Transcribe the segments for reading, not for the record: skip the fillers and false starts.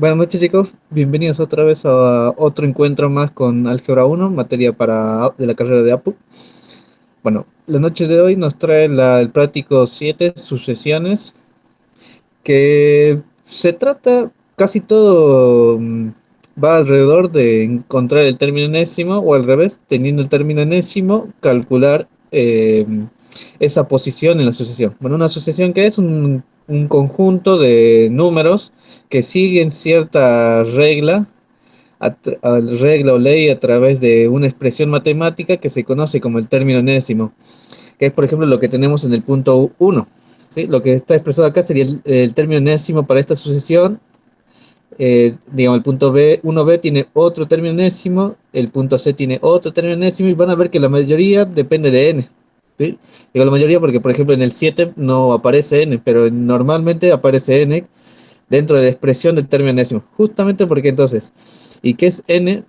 Buenas noches chicos, bienvenidos otra vez a otro encuentro más con Álgebra 1, materia de la carrera de APU. Bueno, la noche de hoy nos trae el práctico 7, sucesiones, que se trata casi todo, va alrededor de encontrar el término enésimo o al revés, teniendo el término enésimo, calcular esa posición en la sucesión. Bueno, una sucesión que es un conjunto de números que siguen cierta regla, regla o ley a través de una expresión matemática que se conoce como el término enésimo, que es por ejemplo lo que tenemos en el punto 1. ¿Sí? Lo que está expresado acá sería el término enésimo para esta sucesión. Digamos, el punto B, 1B tiene otro término enésimo, el punto C tiene otro término enésimo, y van a ver que la mayoría depende de n. ¿Sí? Digo la mayoría porque, por ejemplo, en el 7 no aparece n, pero normalmente aparece n dentro de la expresión del término enésimo. Justamente porque entonces, ¿y qué es n?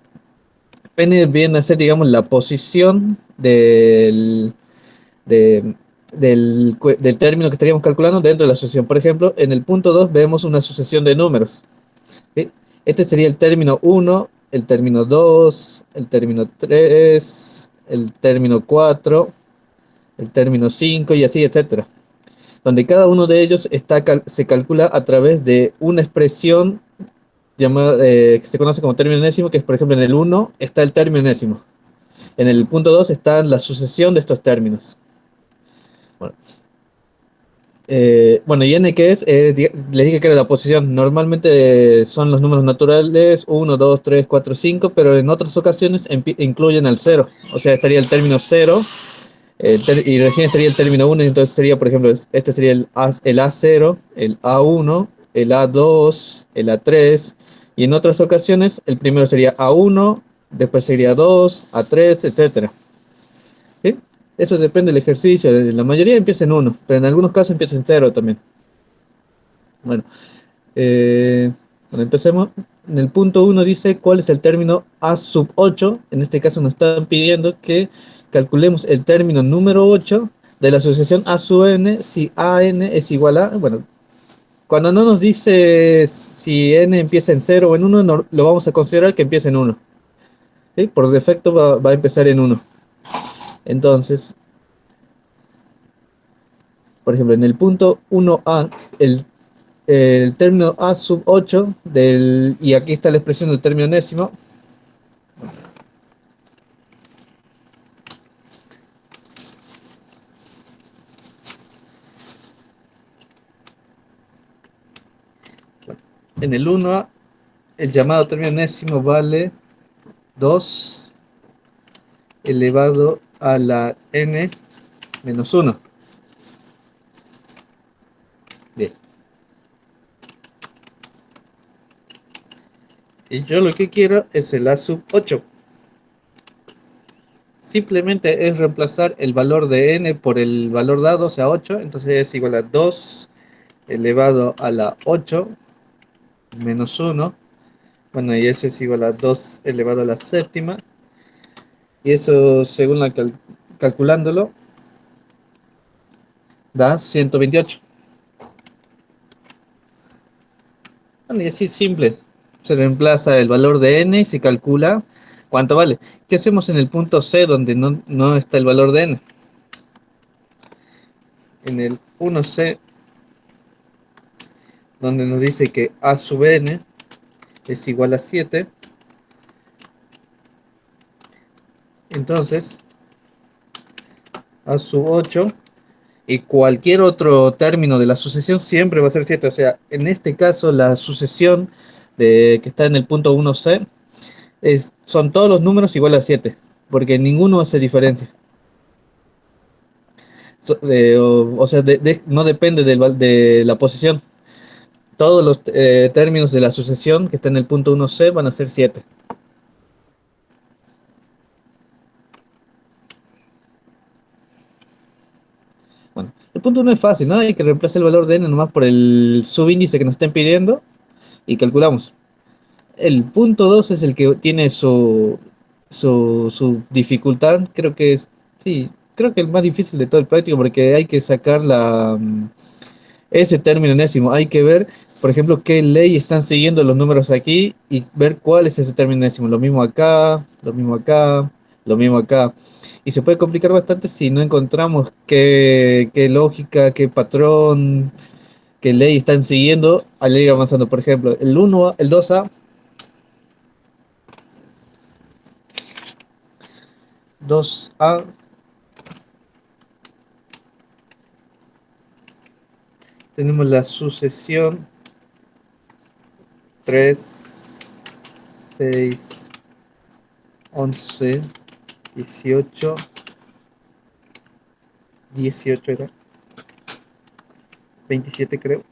N viene a ser, digamos, la posición de- del término que estaríamos calculando dentro de la sucesión. Por ejemplo, en el punto 2 vemos una sucesión de números. ¿Sí? Este sería el término 1, el término 2, el término 3, el término 4, el término 5 y así, etcétera. Donde cada uno de ellos se calcula a través de una expresión llamada, que se conoce como término enésimo, que es, por ejemplo, en el 1 está el término enésimo. En el punto 2 está la sucesión de estos términos. Bueno, bueno, ¿y n qué es? Les dije que era la posición. Normalmente son los números naturales 1, 2, 3, 4, 5, pero en otras ocasiones incluyen al 0. O sea, estaría el término 0 y recién estaría el término 1. Entonces sería, por ejemplo, este sería el A0, el A1, el A2, el A3. Y en otras ocasiones el primero sería A1, después sería 2, A3, etcétera. ¿Sí? Eso depende del ejercicio. La mayoría empieza en 1, pero en algunos casos empieza en 0 también. Bueno, Eh, bueno, empecemos. En el punto 1 dice cuál es el término A sub 8. En este caso nos están pidiendo que calculemos el término número 8 de la asociación A sub n si AN es igual a... Bueno, cuando no nos dice si n empieza en 0 o en 1, lo vamos a considerar que empieza en 1. ¿Sí? Por defecto va a empezar en 1. Entonces, por ejemplo, en el punto 1A, el término A sub 8 y aquí está la expresión del término enésimo. En el 1A, el llamado término enésimo vale 2 elevado a la n menos 1. Bien. Y yo lo que quiero es el A sub 8. Simplemente es reemplazar el valor de n por el valor dado, o sea 8. Entonces es igual a 2 elevado a la 8 menos 1. Bueno, y eso es igual a 2 elevado a la séptima. Y eso, según calculándolo, da 128. Bueno, y así simple. Se reemplaza el valor de n y se calcula cuánto vale. ¿Qué hacemos en el punto C donde no está el valor de n? En el 1C, donde nos dice que a sub n es igual a 7. Entonces, a sub 8 y cualquier otro término de la sucesión siempre va a ser 7. O sea, en este caso la sucesión que está en el punto 1C son todos los números igual a 7, porque ninguno hace diferencia. O sea, no depende de la posición. Todos los términos de la sucesión que está en el punto 1C van a ser 7. Bueno, el punto 1 es fácil, ¿no? Hay que reemplazar el valor de n nomás por el subíndice que nos estén pidiendo y calculamos. El punto 2 es el que tiene su dificultad. Creo que es, sí, creo que el más difícil de todo el práctico porque hay que sacar ese término enésimo. Hay que ver, por ejemplo, qué ley están siguiendo los números aquí y ver cuál es ese término enésimo. Lo mismo acá, lo mismo acá, lo mismo acá. Y se puede complicar bastante si no encontramos qué lógica, qué patrón, qué ley están siguiendo al ir avanzando. Por ejemplo, el 1, el 2A, 2A, tenemos la sucesión 3, 6, 11, 18, 18 era, 27 creo,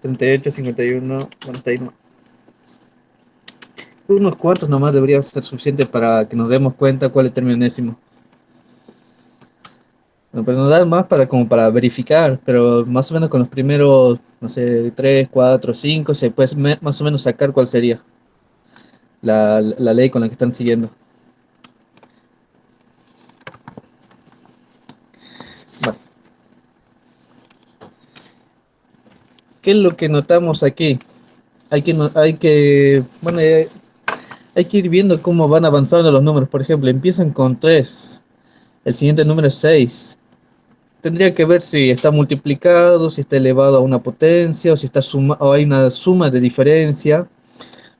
38, 51, 41. Unos cuantos nomás debería ser suficiente para que nos demos cuenta cuál es el término enésimo. No, pero nos da más para como para verificar, pero más o menos con los primeros, no sé, 3, 4, 5, se puede más o menos sacar cuál sería la ley con la que están siguiendo. Bueno, ¿qué es lo que notamos aquí? Bueno, hay que ir viendo cómo van avanzando los números. Por ejemplo, empiezan con 3, el siguiente número es 6. Tendría que ver si está multiplicado, si está elevado a una potencia, o si está o hay una suma de diferencia.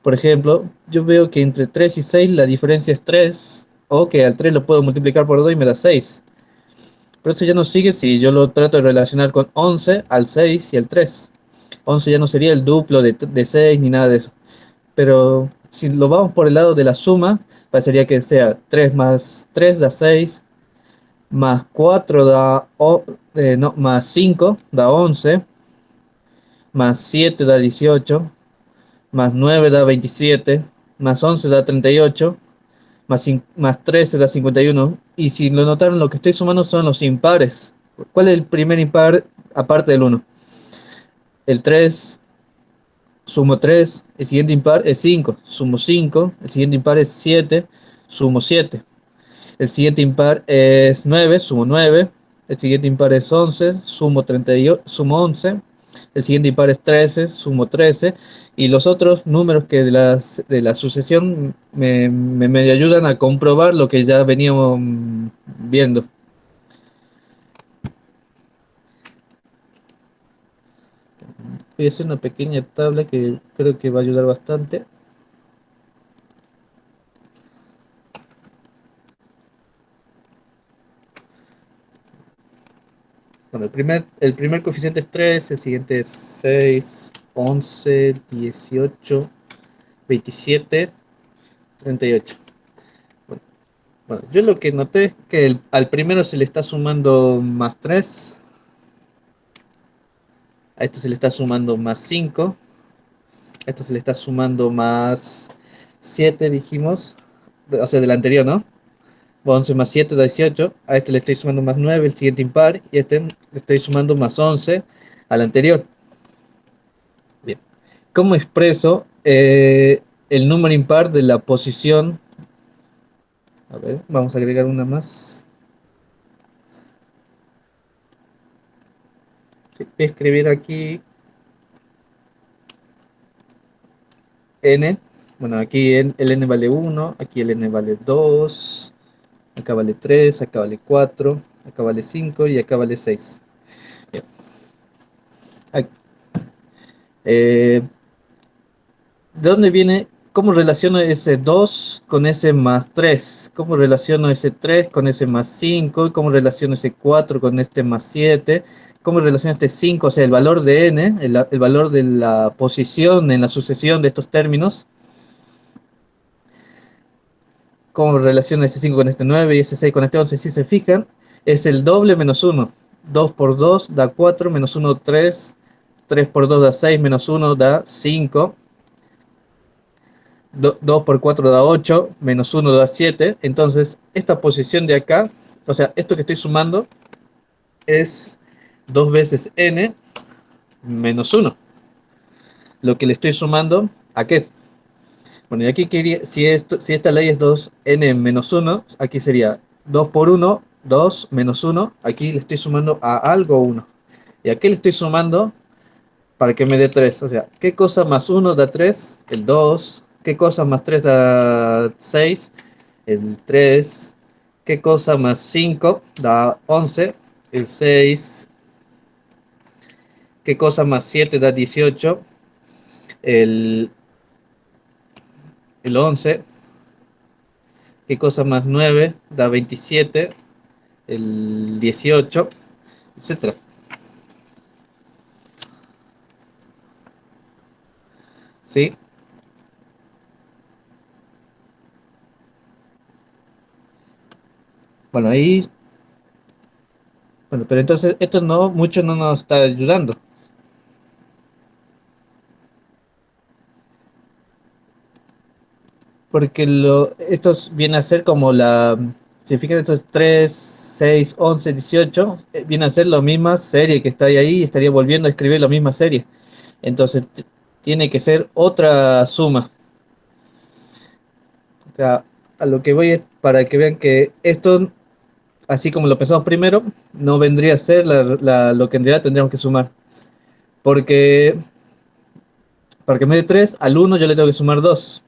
Por ejemplo, yo veo que entre 3 y 6 la diferencia es 3, o que al 3 lo puedo multiplicar por 2 y me da 6. Pero eso ya no sigue si yo lo trato de relacionar con 11, al 6 y al 3. 11 ya no sería el duplo de 6 ni nada de eso. Pero si lo vamos por el lado de la suma, parecería que sea 3 más 3 da 6, más 4 da, no, más 5 da 11, más 7 da 18, más 9 da 27, más 11 da 38, más 13 da 51. Y si lo notaron, lo que estoy sumando son los impares. ¿Cuál es el primer impar aparte del 1? El 3, sumo 3, el siguiente impar es 5, sumo 5, el siguiente impar es 7, sumo 7. El siguiente impar es 9, sumo 9. El siguiente impar es 11, sumo 38, sumo 11. El siguiente impar es 13, sumo 13. Y los otros números que de la sucesión me ayudan a comprobar lo que ya veníamos viendo. Voy a hacer una pequeña tabla que creo que va a ayudar bastante. Bueno, el primer coeficiente es 3, el siguiente es 6, 11, 18, 27, 38. Bueno, bueno, yo lo que noté es que al primero se le está sumando más 3, a este se le está sumando más 5, a este se le está sumando más 7, dijimos, o sea, del anterior, ¿no? 11 más 7 da 18, a este le estoy sumando más 9, el siguiente impar, y a este le estoy sumando más 11 al anterior. Bien, ¿cómo expreso el número impar de la posición? A ver, vamos a agregar una más. Sí, voy a escribir aquí n. Bueno, aquí el n vale 1, aquí el n vale 2, acá vale 3, acá vale 4, acá vale 5 y acá vale 6. Bien. Eh, ¿De dónde viene? ¿Cómo relaciono ese 2 con ese más 3? ¿Cómo relaciono ese 3 con ese más 5? ¿Cómo relaciono ese 4 con este más 7? ¿Cómo relaciono este 5? O sea, el valor de n, el valor de la posición en la sucesión de estos términos. ¿Cómo relaciono ese 5 con este 9 y ese 6 con este 11? Si se fijan, es el doble menos 1. 2 por 2 da 4, menos 1, 3. 3 por 2 da 6, menos 1 da 5. 2 por 4 da 8, menos 1 da 7. Entonces, esta posición de acá, o sea, esto que estoy sumando es 2 veces n menos 1. Lo que le estoy sumando, ¿a qué? Bueno, y aquí quería, si esta ley es 2n menos 1, aquí sería 2 por 1, 2 menos 1. Aquí le estoy sumando a algo 1. ¿Y a qué le estoy sumando para que me dé 3? O sea, ¿qué cosa más uno da 3? El 2. ¿Qué cosa más 3 da 6? El 3. ¿Qué cosa más 5 da 11? El 6. ¿Qué cosa más 7 da 18? El, el 11. ¿Qué cosa más 9 da 27? El 18, etcétera. ¿Sí? Bueno, ahí, bueno, pero entonces esto no, mucho no nos está ayudando, porque esto viene a ser como si fijan, estos 3, 6, 11, 18, viene a ser la misma serie que está ahí, estaría volviendo a escribir la misma serie. Entonces, tiene que ser otra suma. O sea, a lo que voy es para que vean que esto, así como lo pensamos primero, no vendría a ser lo que en realidad tendríamos que sumar. Porque para que me dé 3 al uno yo le tengo que sumar 2.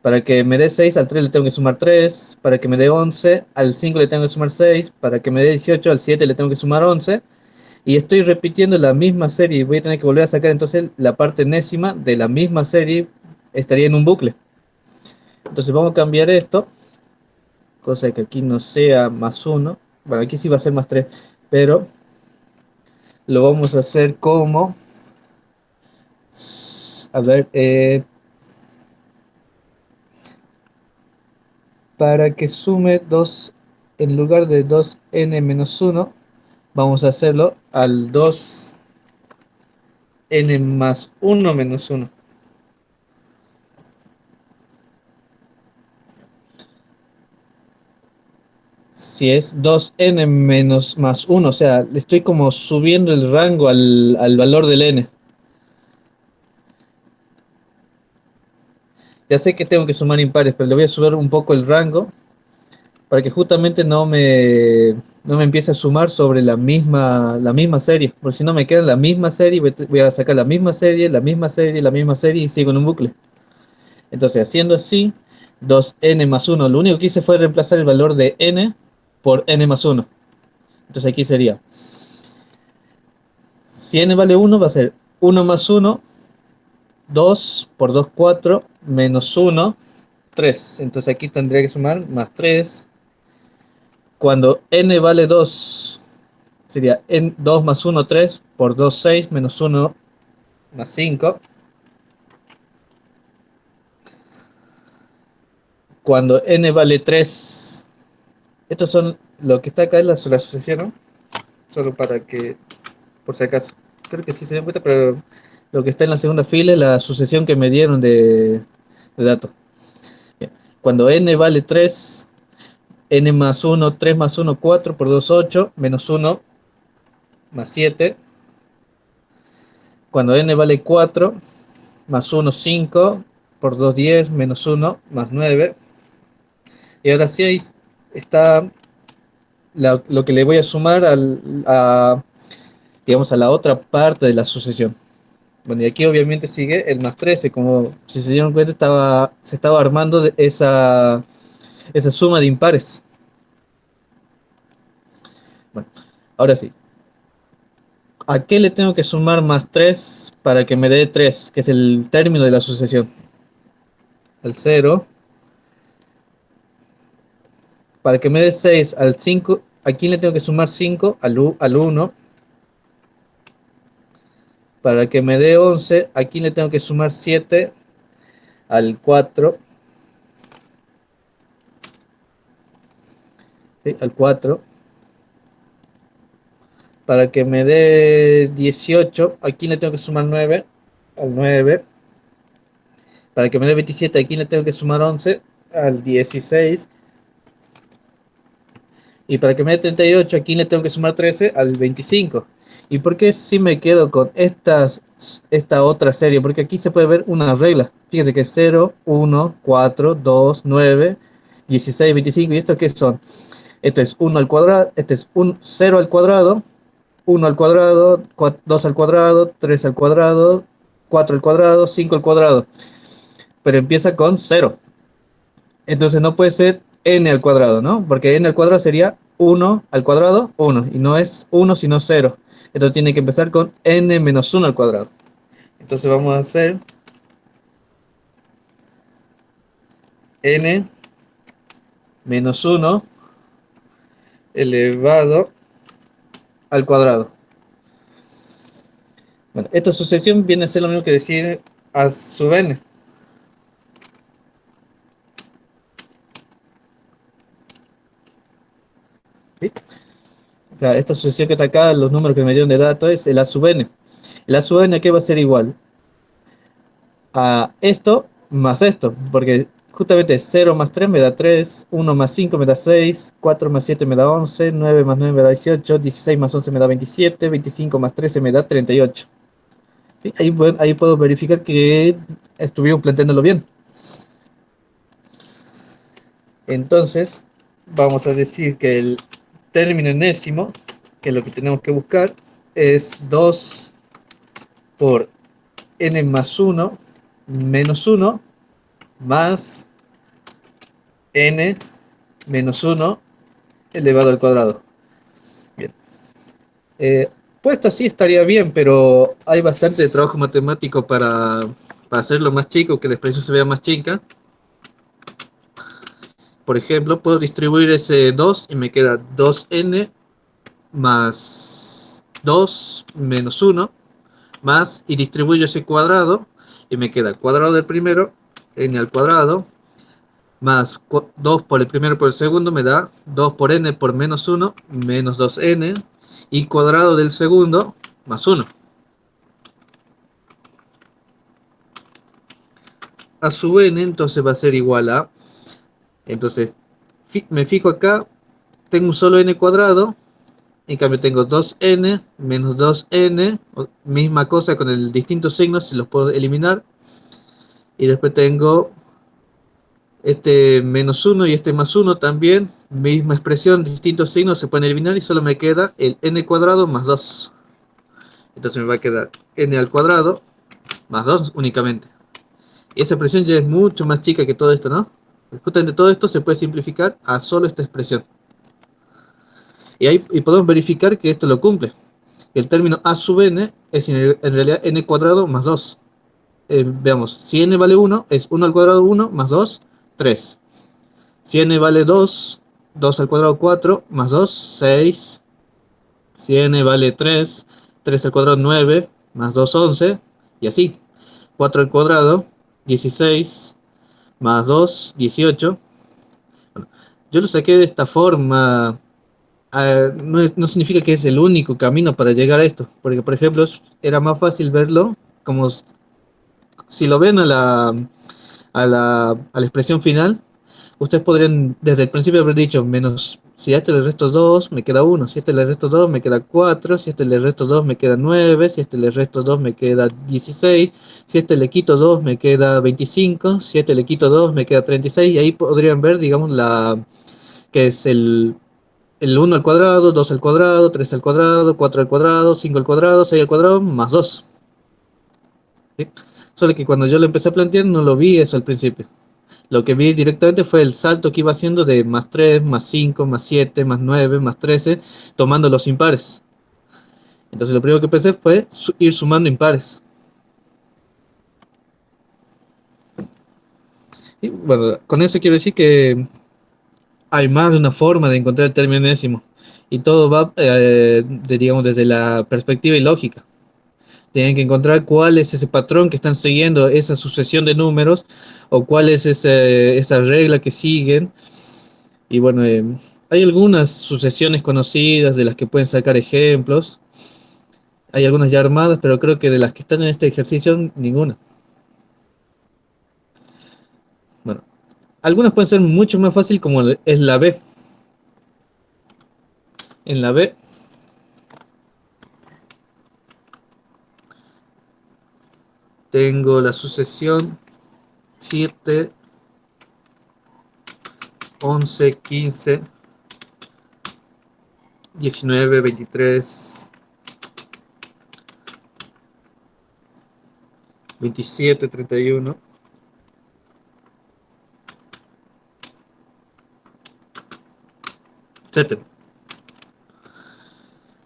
Para que me dé 6 al 3 le tengo que sumar 3. Para que me dé 11 al 5 le tengo que sumar 6. Para que me dé 18 al 7 le tengo que sumar 11. Y estoy repitiendo la misma serie. Voy a tener que volver a sacar entonces la parte enésima de la misma serie. Estaría en un bucle. Entonces vamos a cambiar esto. Cosa que aquí no sea más uno. Bueno, aquí sí va a ser más 3. Pero lo vamos a hacer como... A ver, para que sume 2 en lugar de 2n menos 1, vamos a hacerlo al 2n más 1 menos 1. Si es 2n menos más 1, o sea, le estoy como subiendo el rango al valor del n. Ya sé que tengo que sumar impares, pero le voy a subir un poco el rango para que justamente no me empiece a sumar sobre la misma serie, porque si no me queda la misma serie, voy a sacar la misma serie, la misma serie, la misma serie y sigo en un bucle. Entonces, haciendo así, 2n más 1, lo único que hice fue reemplazar el valor de n por n más 1. Entonces aquí sería, si n vale 1, va a ser 1 más 1, 2 por 2, 4, menos 1, 3. Entonces aquí tendría que sumar más 3. Cuando n vale 2, sería 2 más 1, 3, por 2, 6, menos 1, más 5. Cuando n vale 3, estos son, lo que está acá es la sucesión, ¿no? Solo para que, por si acaso, creo que sí se dan cuenta, pero lo que está en la segunda fila es la sucesión que me dieron de datos. Bien. Cuando n vale 3, n más 1, 3 más 1, 4, por 2, 8, menos 1, más 7. Cuando n vale 4, más 1, 5, por 2, 10, menos 1, más 9. Y ahora sí ahí está lo que le voy a sumar digamos, a la otra parte de la sucesión. Bueno, y aquí obviamente sigue el más 13, como si se dieron cuenta se estaba armando esa suma de impares. Bueno, ahora sí, ¿a qué le tengo que sumar más 3 para que me dé 3, que es el término de la sucesión? Al 0. Para que me dé 6 al 5, aquí le tengo que sumar 5 al 1. Para que me dé 11, aquí le tengo que sumar 7 al 4. ¿Sí? Al 4. Para que me dé 18, aquí le tengo que sumar 9 al 9. Para que me dé 27, aquí le tengo que sumar 11 al 16. Y para que me dé 38, aquí le tengo que sumar 13 al 25. ¿Y por qué si me quedo con esta otra serie? Porque aquí se puede ver una regla. Fíjense que es 0, 1, 4, 2, 9, 16, 25. ¿Y esto qué son? Esto es 1 al cuadrado, este es un 0 al cuadrado, 1 al cuadrado, 2 al cuadrado, 3 al cuadrado, 4 al cuadrado, 5 al cuadrado. Pero empieza con cero. Entonces no puede ser n al cuadrado, ¿no? Porque n al cuadrado sería 1 al cuadrado, 1. Y no es 1 sino cero. Entonces tiene que empezar con n menos 1 al cuadrado. Entonces vamos a hacer n menos 1 elevado al cuadrado. Bueno, esta sucesión viene a ser lo mismo que decir a sub n. ¿Sí? O sea, esta sucesión que está acá, los números que me dieron de datos es el a sub n. El a sub n, ¿qué va a ser igual? A esto más esto, porque justamente 0 más 3 me da 3, 1 más 5 me da 6, 4 más 7 me da 11, 9 más 9 me da 18, 16 más 11 me da 27, 25 más 13 me da 38. ¿Sí? Ahí puedo verificar que estuvieron planteándolo bien. Entonces, vamos a decir que el término enésimo, que es lo que tenemos que buscar, es 2 por n más 1 menos 1 más n menos 1 elevado al cuadrado. Bien. Puesto así estaría bien, pero hay bastante trabajo matemático para hacerlo más chico, que la expresión se vea más chica. Por ejemplo, puedo distribuir ese 2 y me queda 2n más 2 menos 1 más, y distribuyo ese cuadrado y me queda cuadrado del primero, n al cuadrado, más 2 por el primero por el segundo me da 2 por n por menos 1 menos 2n, y cuadrado del segundo más 1. A sub n entonces va a ser igual a, entonces me fijo acá, tengo un solo n cuadrado, en cambio tengo 2n menos 2n, misma cosa con el distintos signos, si los puedo eliminar, y después tengo este menos 1 y este más 1 también, misma expresión, distintos signos se pueden eliminar y solo me queda el n cuadrado más 2. Entonces me va a quedar n al cuadrado más 2 únicamente. Y esa expresión ya es mucho más chica que todo esto, ¿no? Justamente todo esto se puede simplificar a solo esta expresión. Y podemos verificar que esto lo cumple. El término a sub n es en realidad n cuadrado más 2. Veamos, si n vale 1, es 1 al cuadrado 1 más 2, 3. Si n vale 2, 2 al cuadrado 4, más 2, 6. Si n vale 3, 3 al cuadrado 9, más 2, 11. Y así. 4 al cuadrado, 16, más 2, 18. Bueno, yo lo saqué de esta forma. No significa que es el único camino para llegar a esto. Porque, por ejemplo, era más fácil verlo como si lo ven a la expresión final. Ustedes podrían desde el principio haber dicho, menos, si a este le resto 2 me queda 1, si a este le resto 2 me queda 4, si a este le resto 2 me queda 9, si a este le resto 2 me queda 16, si a este le quito 2 me queda 25, si a este le quito 2 me queda 36, y ahí podrían ver, digamos, que es el 1 al cuadrado, 2 al cuadrado, 3 al cuadrado, 4 al cuadrado, 5 al cuadrado, 6 al cuadrado, más 2. ¿Sí? Solo que cuando yo lo empecé a plantear no lo vi eso al principio. Lo que vi directamente fue el salto que iba haciendo de más 3, más 5, más 7, más 9, más 13, tomando los impares. Entonces lo primero que pensé fue ir sumando impares. Y bueno, con eso quiero decir que hay más de una forma de encontrar el término enésimo. Y todo va, digamos, desde la perspectiva y lógica. Tienen que encontrar cuál es ese patrón que están siguiendo, esa sucesión de números, o cuál es esa regla que siguen. Y bueno, hay algunas sucesiones conocidas de las que pueden sacar ejemplos. Hay algunas ya armadas, pero creo que de las que están en este ejercicio, ninguna. Bueno, algunas pueden ser mucho más fácil, como es la B. En la B tengo la sucesión 7, 11, 15, 19, 23. 27, 31, etcétera.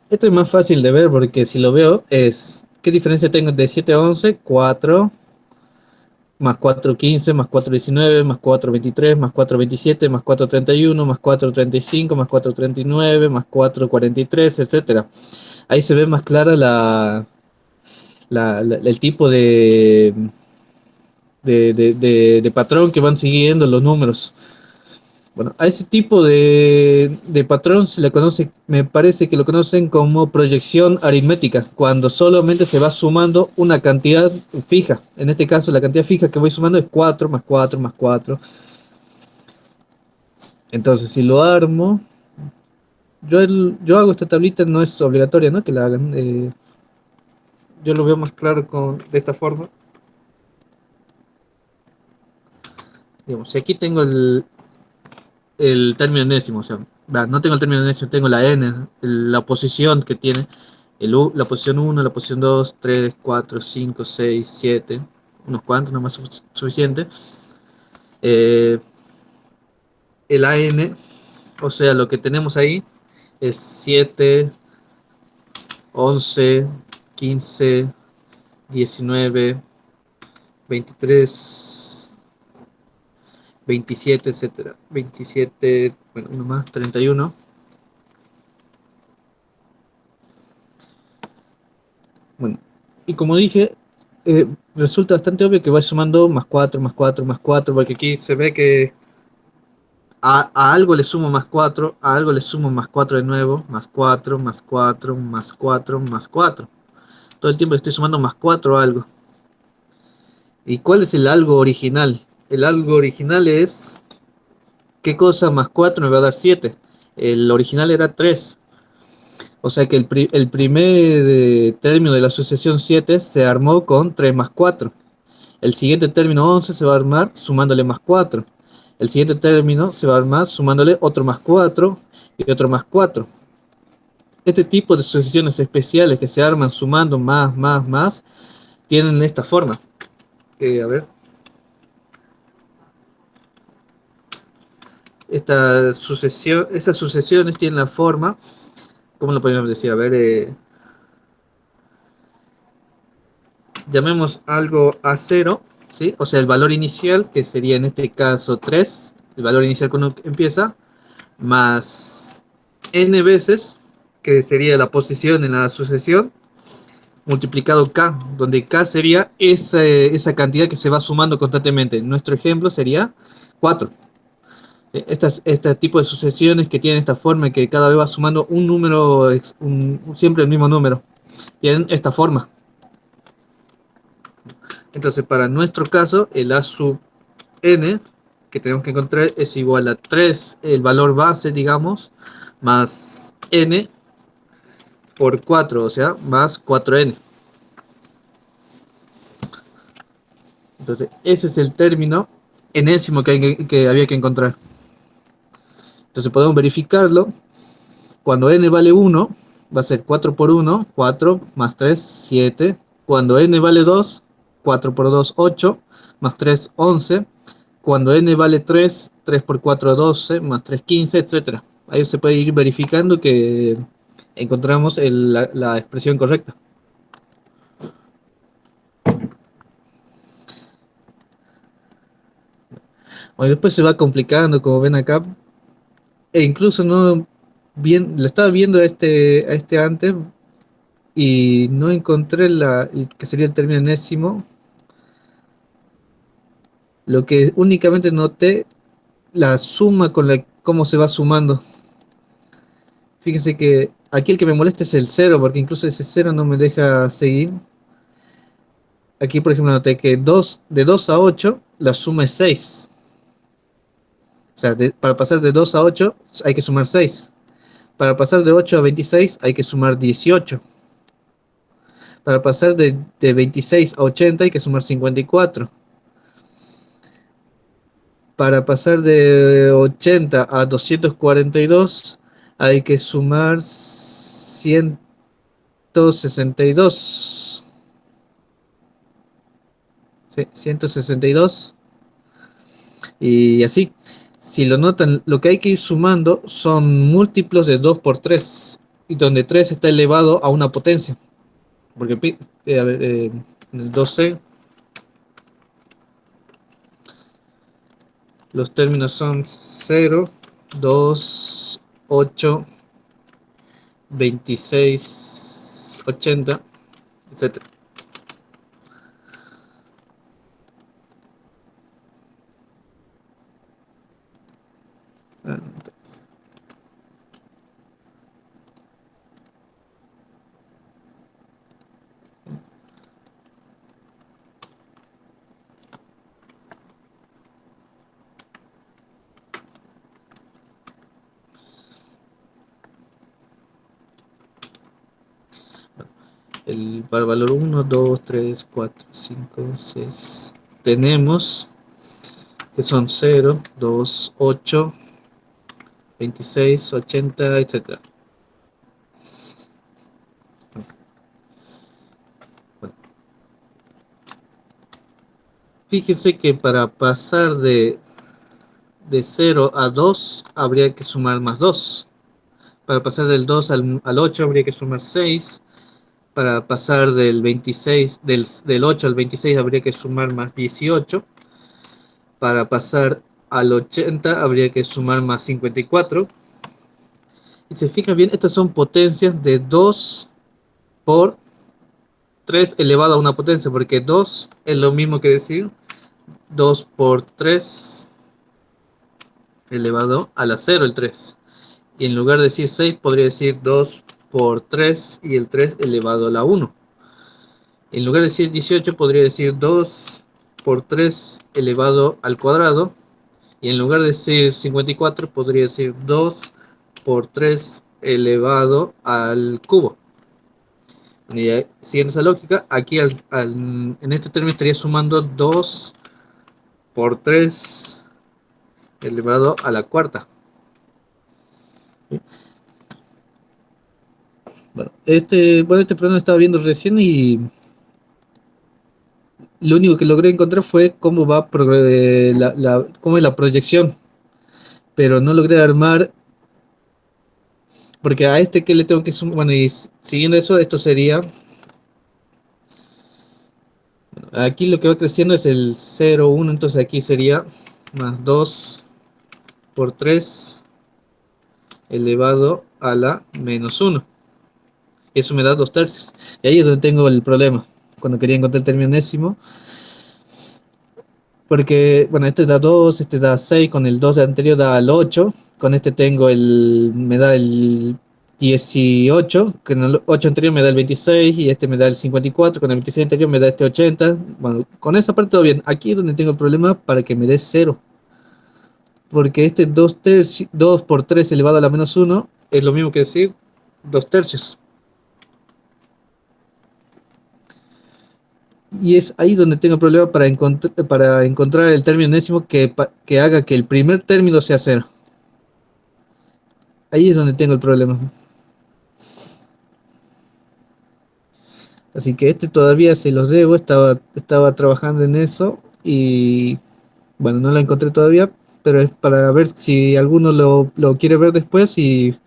Esto es más fácil de ver porque si lo veo es, ¿qué diferencia tengo de 7 a 11? 4, más 4, 15, más 4, 19, más 4, 23, más 4, 27, más 4, 31, más 4, 35, más 4, 39, más 4, 43, etcétera. Ahí se ve más clara el tipo de patrón que van siguiendo los números. Bueno, a ese tipo de patrón se le conoce, me parece que lo conocen como proyección aritmética, cuando solamente se va sumando una cantidad fija. En este caso, la cantidad fija que voy sumando es 4 más 4 más 4. Entonces, si lo armo, yo hago esta tablita, no es obligatoria, ¿no? Que la hagan. Yo lo veo más claro de esta forma. Digamos, si aquí tengo el término enésimo, o sea, no tengo el término enésimo, tengo la n, la posición que tiene, la posición uno, la posición 2, 3, 4, 5, 6, 7, unos cuantos, no más suficiente. Eh, el AN, o sea, lo que tenemos ahí es 7, 11, 15, 19, 23, 27, etcétera. 27, bueno, uno más, 31. Bueno, y como dije, resulta bastante obvio que va sumando más 4 más 4 más 4 porque aquí se ve que a algo le sumo más 4 a algo le sumo más 4 de nuevo, más 4 más 4 más 4 más 4. Todo el tiempo estoy sumando más 4 a algo. ¿Y cuál es el algo original? El algo original es, ¿qué cosa más 4 me va a dar 7? El original era 3. O sea que el primer término de la asociación 7 se armó con 3 más 4. El siguiente término 11 se va a armar sumándole más 4. El siguiente término se va a armar sumándole otro más 4 y otro más 4. Este tipo de sucesiones especiales que se arman sumando más, tienen esta forma. A ver. Esas sucesiones tienen la forma, ¿cómo lo podemos decir? A ver, llamemos algo a cero, ¿sí? O sea, el valor inicial, que sería en este caso 3, el valor inicial cuando empieza, más n veces, que sería la posición en la sucesión, multiplicado k, donde k sería esa cantidad que se va sumando constantemente. Nuestro ejemplo sería 4. Este tipo de sucesiones que tienen esta forma y que cada vez va sumando un número, siempre el mismo número, tienen esta forma. Entonces, para nuestro caso, el a sub n que tenemos que encontrar es igual a 3, el valor base, digamos, más n por 4, o sea, más 4n. Entonces, ese es el término enésimo que había que encontrar. Entonces, podemos verificarlo. Cuando n vale 1, va a ser 4 por 1, 4, más 3, 7. Cuando n vale 2, 4 por 2, 8, más 3, 11. Cuando n vale 3, 3 por 4, 12, más 3, 15, etcétera. Ahí se puede ir verificando que encontramos la expresión correcta. Bueno, después se va complicando, como ven acá, e incluso no bien, lo estaba viendo a este antes y no encontré el que sería el término enésimo. Lo que únicamente noté, la suma con cómo se va sumando. Fíjense que aquí el que me molesta es el cero, porque incluso ese cero no me deja seguir. Aquí, por ejemplo, noté que de 2 a 8, la suma es 6. O sea, para pasar de 2 a 8 hay que sumar 6. Para pasar de 8 a 26 hay que sumar 18. Para pasar de 26 a 80 hay que sumar 54. Para pasar de 80 a 242 hay que sumar 162. Sí, 162 y así. Si lo notan, lo que hay que ir sumando son múltiplos de 2 por 3 y donde 3 está elevado a una potencia. Porque a ver, en el 12 los términos son 0, 2, 8, 26, 80, etcétera. Ah, para el valor 1, 2, 3, 4, 5, 6. Tenemos que son 0, 2, 8, 26, 80, etcétera. Bueno, fíjense que para pasar de 0 a 2 habría que sumar más 2. Para pasar del 2 al 8 habría que sumar 6. Para pasar del 8 al 26 habría que sumar más 18. Para pasar al 80 habría que sumar más 54. Y se fijan bien, estas son potencias de 2 por 3 elevado a una potencia, porque 2 es lo mismo que decir 2 por 3 elevado a la 0, el 3. Y en lugar de decir 6, podría decir 2 por 3 y el 3 elevado a la 1. En lugar de decir 18, podría decir 2 por 3 elevado al cuadrado. Y en lugar de decir 54, podría decir 2 por 3 elevado al cubo. Y siguiendo esa lógica, aquí en este término estaría sumando 2 por 3 elevado a la cuarta. Este problema lo estaba viendo recién y lo único que logré encontrar fue cómo va cómo es la proyección, pero no logré armar, porque a este que le tengo que sumar, bueno, y siguiendo eso, esto sería, aquí lo que va creciendo es el 0, 1, entonces aquí sería más 2 por 3 elevado a la menos 1. Eso me da 2 tercios. Y ahí es donde tengo el problema, cuando quería encontrar el término enésimo. Porque, bueno, este da 2, este da 6, con el 2 anterior da el 8, con este tengo me da el 18, con el 8 anterior me da el 26 y este me da el 54, con el 26 anterior me da este 80. Bueno, con esa parte todo bien. Aquí es donde tengo el problema para que me dé 0. Porque este 2 por 3 elevado a la menos 1 es lo mismo que decir 2 tercios. Y es ahí donde tengo el problema para encontrar el término enésimo que haga que el primer término sea 0. Ahí es donde tengo el problema. Así que este todavía se los debo, estaba trabajando en eso y bueno, no lo encontré todavía, pero es para ver si alguno lo quiere ver después y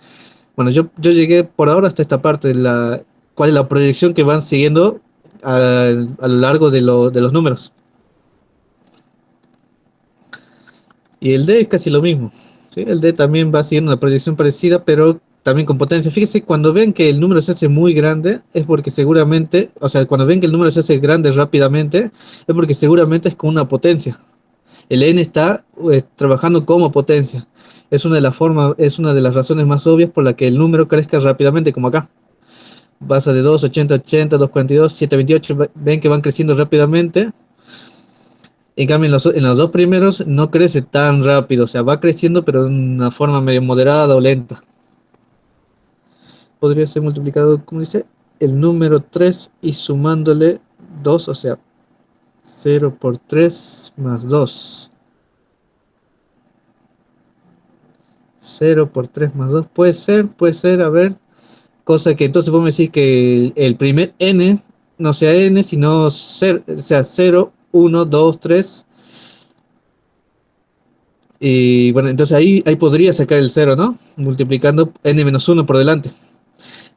bueno, yo llegué por ahora hasta esta parte de cuál es la proyección que van siguiendo a lo largo de los números. Y el D es casi lo mismo, ¿sí? El D también va siguiendo una proyección parecida, pero también con potencia. Fíjese, cuando ven que el número se hace muy grande, es porque seguramente, o sea, cuando ven que el número se hace grande rápidamente, es porque seguramente es con una potencia. El N está trabajando como potencia. Es una de las razones más obvias por la que el número crezca rápidamente, como acá. Pasa de 2, 80, 80, 242, 728, ven que van creciendo rápidamente. En cambio, en los dos primeros no crece tan rápido, o sea, va creciendo, pero de una forma medio moderada o lenta. Podría ser multiplicado, como dice, el número 3 y sumándole 2, o sea, 0 por 3 más 2. 0 por 3 más 2. Puede ser, a ver. Cosa que entonces podemos decir que el primer n no sea n, sino 0, o sea, 0, 1, 2, 3. Y bueno, entonces ahí podría sacar el cero, ¿no? Multiplicando n-1 por delante.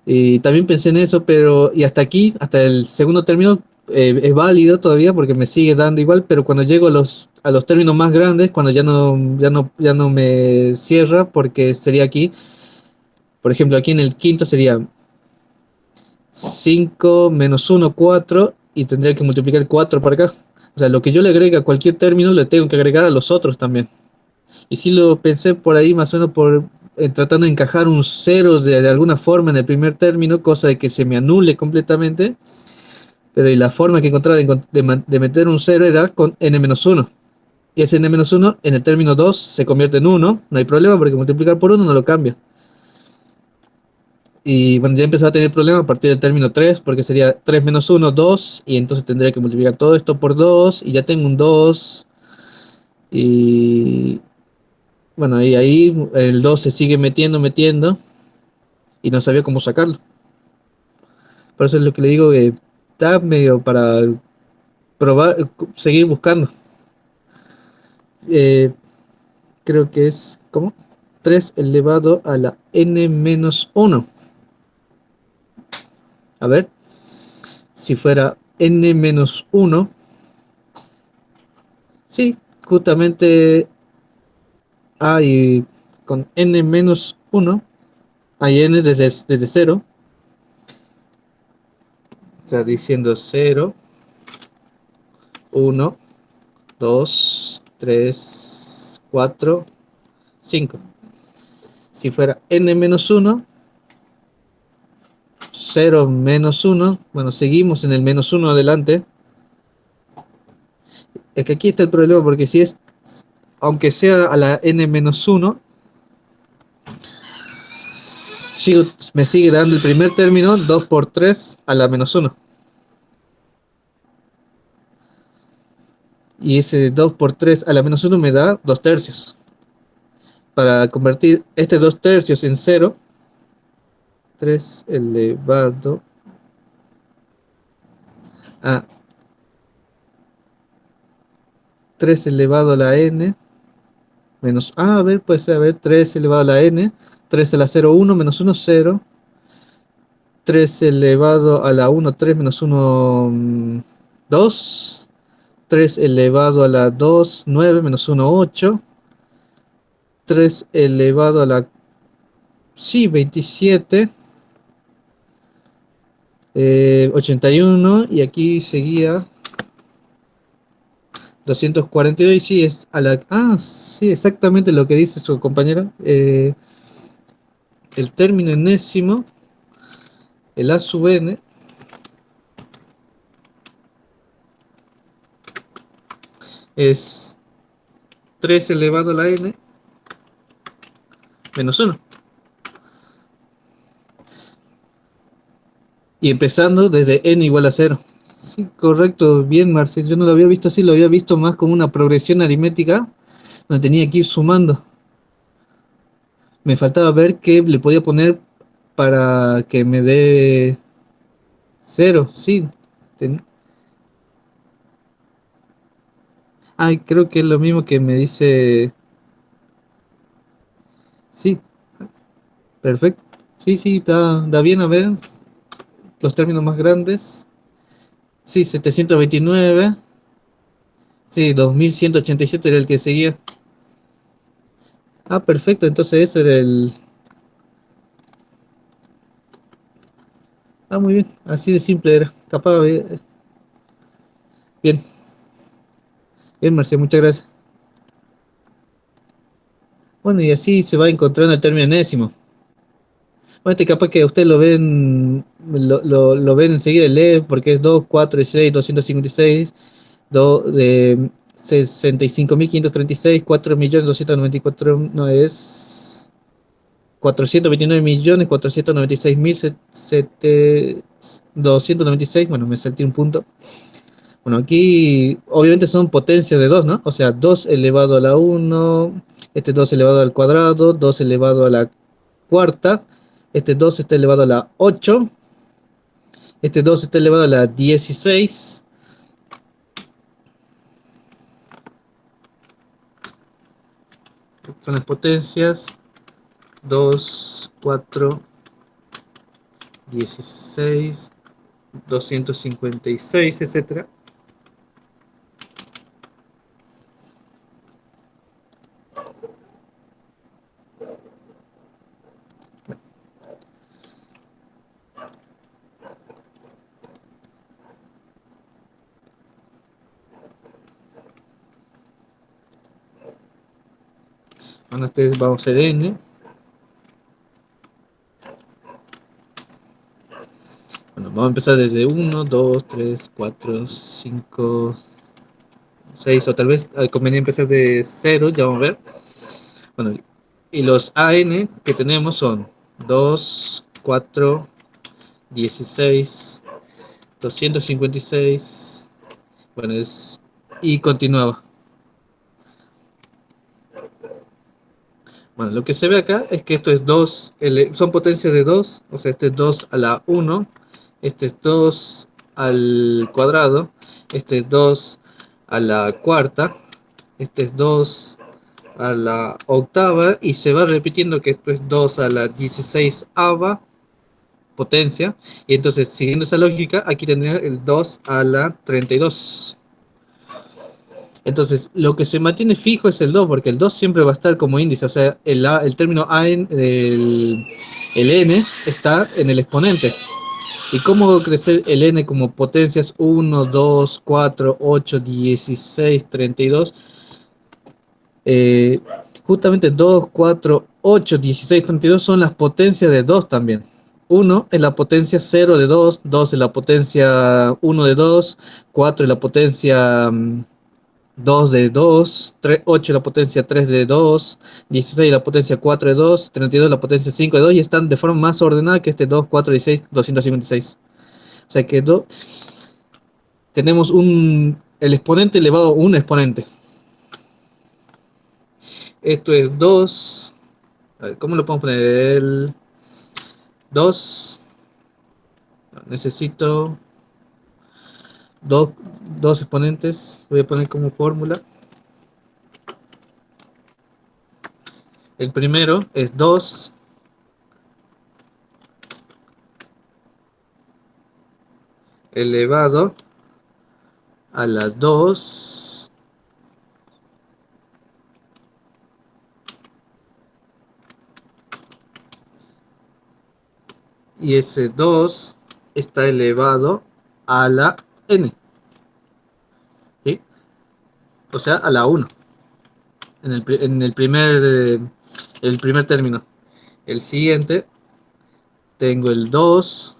Y también pensé en eso, pero y hasta aquí, hasta el segundo término, es válido todavía porque me sigue dando igual, pero cuando llego a los términos más grandes, cuando ya no me cierra, porque sería aquí, por ejemplo, aquí en el quinto sería 5 menos uno 4 y tendría que multiplicar 4 para acá. O sea, lo que yo le agregue a cualquier término, le tengo que agregar a los otros también. Y sí lo pensé por ahí, más o menos tratando de encajar un cero de alguna forma en el primer término, cosa de que se me anule completamente. Pero y la forma que encontraba de meter un cero era con n-1. Y ese n-1 en el término 2 se convierte en uno. No hay problema porque multiplicar por uno no lo cambia. Y bueno, ya empezaba a tener problemas a partir del término 3 porque sería 3 menos uno 2 y entonces tendría que multiplicar todo esto por 2 y ya tengo un 2 y bueno, y ahí el 2 se sigue metiendo y no sabía cómo sacarlo. Por eso es lo que le digo que está medio para probar, seguir buscando. Eh, Creo que es, ¿cómo? 3 elevado a la n menos uno. A ver, si fuera n menos uno, sí, justamente hay con n menos uno, hay n desde cero, o sea, diciendo cero, uno, 2, 3, 4, 5. Si fuera n menos uno, cero menos uno, bueno, seguimos en el menos uno adelante. Es que aquí está el problema porque si es, aunque sea a la n menos uno, me sigue dando el primer término 2 por 3 a la menos uno. Y ese 2 por 3 a la menos uno me da 2 tercios. Para convertir este 2 tercios en cero, 3 elevado a 3 elevado a la n menos, a ver, puede ser, a ver, 3 elevado a la n, 3 a la cero uno menos uno cero, 3 elevado a la uno 3 menos uno 2, 3 elevado a la 2 9 menos uno 8, 3 elevado a la, sí, 27, 81, y aquí seguía 242, y sí, es a la, sí, exactamente lo que dice su compañero. El término enésimo, el a sub n, es 3 elevado a la n menos uno. Y empezando desde n igual a cero. Sí, correcto, bien, Marcel. Yo no lo había visto así, lo había visto más como una progresión aritmética, donde tenía que ir sumando. Me faltaba ver qué le podía poner para que me dé cero, sí. Ten- Ay, creo que es lo mismo que me dice. Sí, perfecto. Sí, sí, da bien a ver los términos más grandes. Sí, 729. Sí, 2187 era el que seguía. Ah, perfecto, entonces ese era el. Ah, muy bien, así de simple era. Capaz, bien, bien, Marcia, muchas gracias. Bueno, y así se va encontrando el término enésimo. Bueno, este capaz que ustedes lo ven enseguida, lee, porque es 2, 4, 6, 256, 2 de 65.536, 4.294, no es 429.496.296, bueno, me salté un punto. Bueno, aquí obviamente son potencias de 2, ¿no? O sea, 2 elevado a la uno, este 2 elevado al cuadrado, 2 elevado a la cuarta, este 2 está elevado a la 8, este 2 está elevado a la 16, son las potencias 2, 4, 16, 256, etcétera. Bueno, ustedes vamos a hacer n. Bueno, vamos a empezar desde 1, 2, 3, 4, 5, 6, o tal vez conviene empezar de 0, ya vamos a ver. Bueno, y los AN que tenemos son 2, 4, 16, 256, bueno, y continuaba. Bueno, lo que se ve acá es que esto es 2, son potencias de 2, o sea, este es 2 a la 1, este es 2 al cuadrado, este es 2 a la cuarta, este es 2 a la octava, y se va repitiendo que esto es 2 a la 16ava potencia, y entonces siguiendo esa lógica, aquí tendría el 2 a la 32. Entonces, lo que se mantiene fijo es el 2, porque el 2 siempre va a estar como índice, o sea, el término A, el n, está en el exponente. ¿Y cómo va a crecer el n como potencias 1, 2, 4, 8, 16, 32? Eh, Justamente 2, 4, 8, 16, 32 son las potencias de 2 también. 1 es la potencia 0 de 2, 2 es la potencia 1 de 2, 4 es la potencia 2 de 2, 3, 8 la potencia 3 de 2, 16 la potencia 4 de 2, 32 la potencia 5 de 2, y están de forma más ordenada que este 2, 4, 16, 256. O sea que tenemos el exponente elevado a un exponente. Esto es 2. A ver, ¿cómo lo podemos poner? El 2. Necesito dos, dos exponentes. Voy a poner como fórmula. El primero es 2 elevado a la 2 y ese 2 está elevado a la n, ¿sí? O sea, a la 1 el primer término. El siguiente, tengo el 2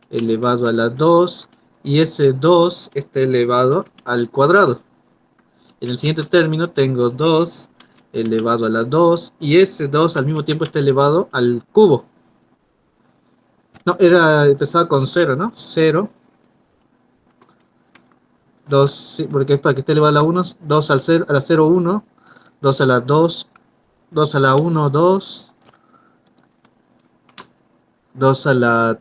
elevado a la 2 y ese 2 está elevado al cuadrado. En el siguiente término tengo 2 elevado a la 2 y ese 2 al mismo tiempo está elevado al cubo. No, empezaba con 0, ¿no? 0, 2, sí, porque es para que esté elevado a la 1, 2 al 0, a la 0, 1, 2 a la 2, 2 a la 1, 2, 2 a la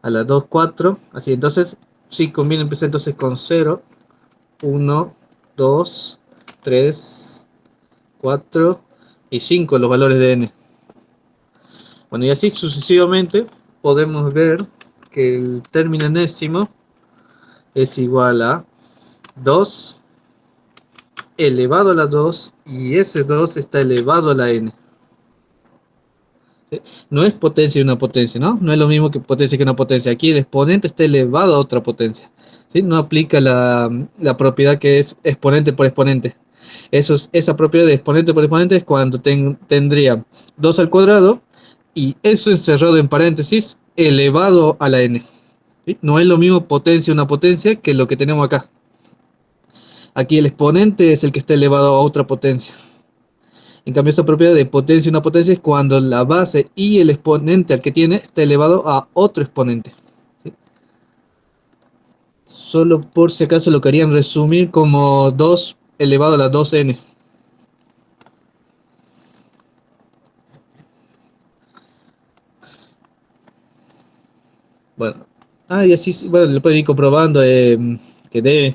2, 4, así. Entonces sí conviene empezar entonces con 0, 1, 2, 3, 4 y 5 los valores de n. Bueno, y así sucesivamente podemos ver que el término enésimo es igual a 2 elevado a la 2 y ese 2 está elevado a la n. ¿Sí? No es potencia y una potencia, ¿no? No es lo mismo que potencia que una potencia. Aquí el exponente está elevado a otra potencia. ¿Sí? No aplica la propiedad que es exponente por exponente. Esa propiedad de exponente por exponente es cuando tendría 2 al cuadrado y eso encerrado en paréntesis elevado a la n. ¿Sí? No es lo mismo potencia una potencia que lo que tenemos acá. Aquí el exponente es el que está elevado a otra potencia. En cambio, esa propiedad de potencia una potencia es cuando la base y el exponente al que tiene está elevado a otro exponente. ¿Sí? Solo por si acaso lo querían resumir como 2 elevado a la 2n. Bueno, y así, bueno, lo pueden ir comprobando que debe,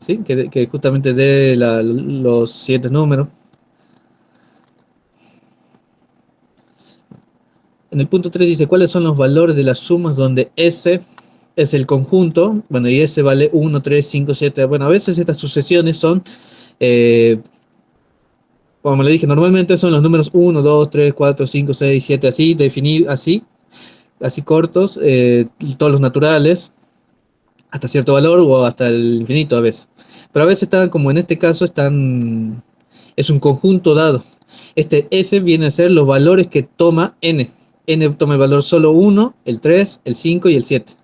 ¿sí? Que justamente dé los siguientes números. En el punto 3 dice cuáles son los valores de las sumas donde S es el conjunto, bueno, y S vale 1, 3, 5, 7. Bueno, a veces estas sucesiones son, eh, como le dije, normalmente son los números 1, 2, 3, 4, 5, 6, 7, así, definir así cortos, todos los naturales, hasta cierto valor o hasta el infinito a veces. Pero a veces están, como en este caso, es un conjunto dado. Este S viene a ser los valores que toma N. N toma el valor solo 1, el 3, el 5 y el 7.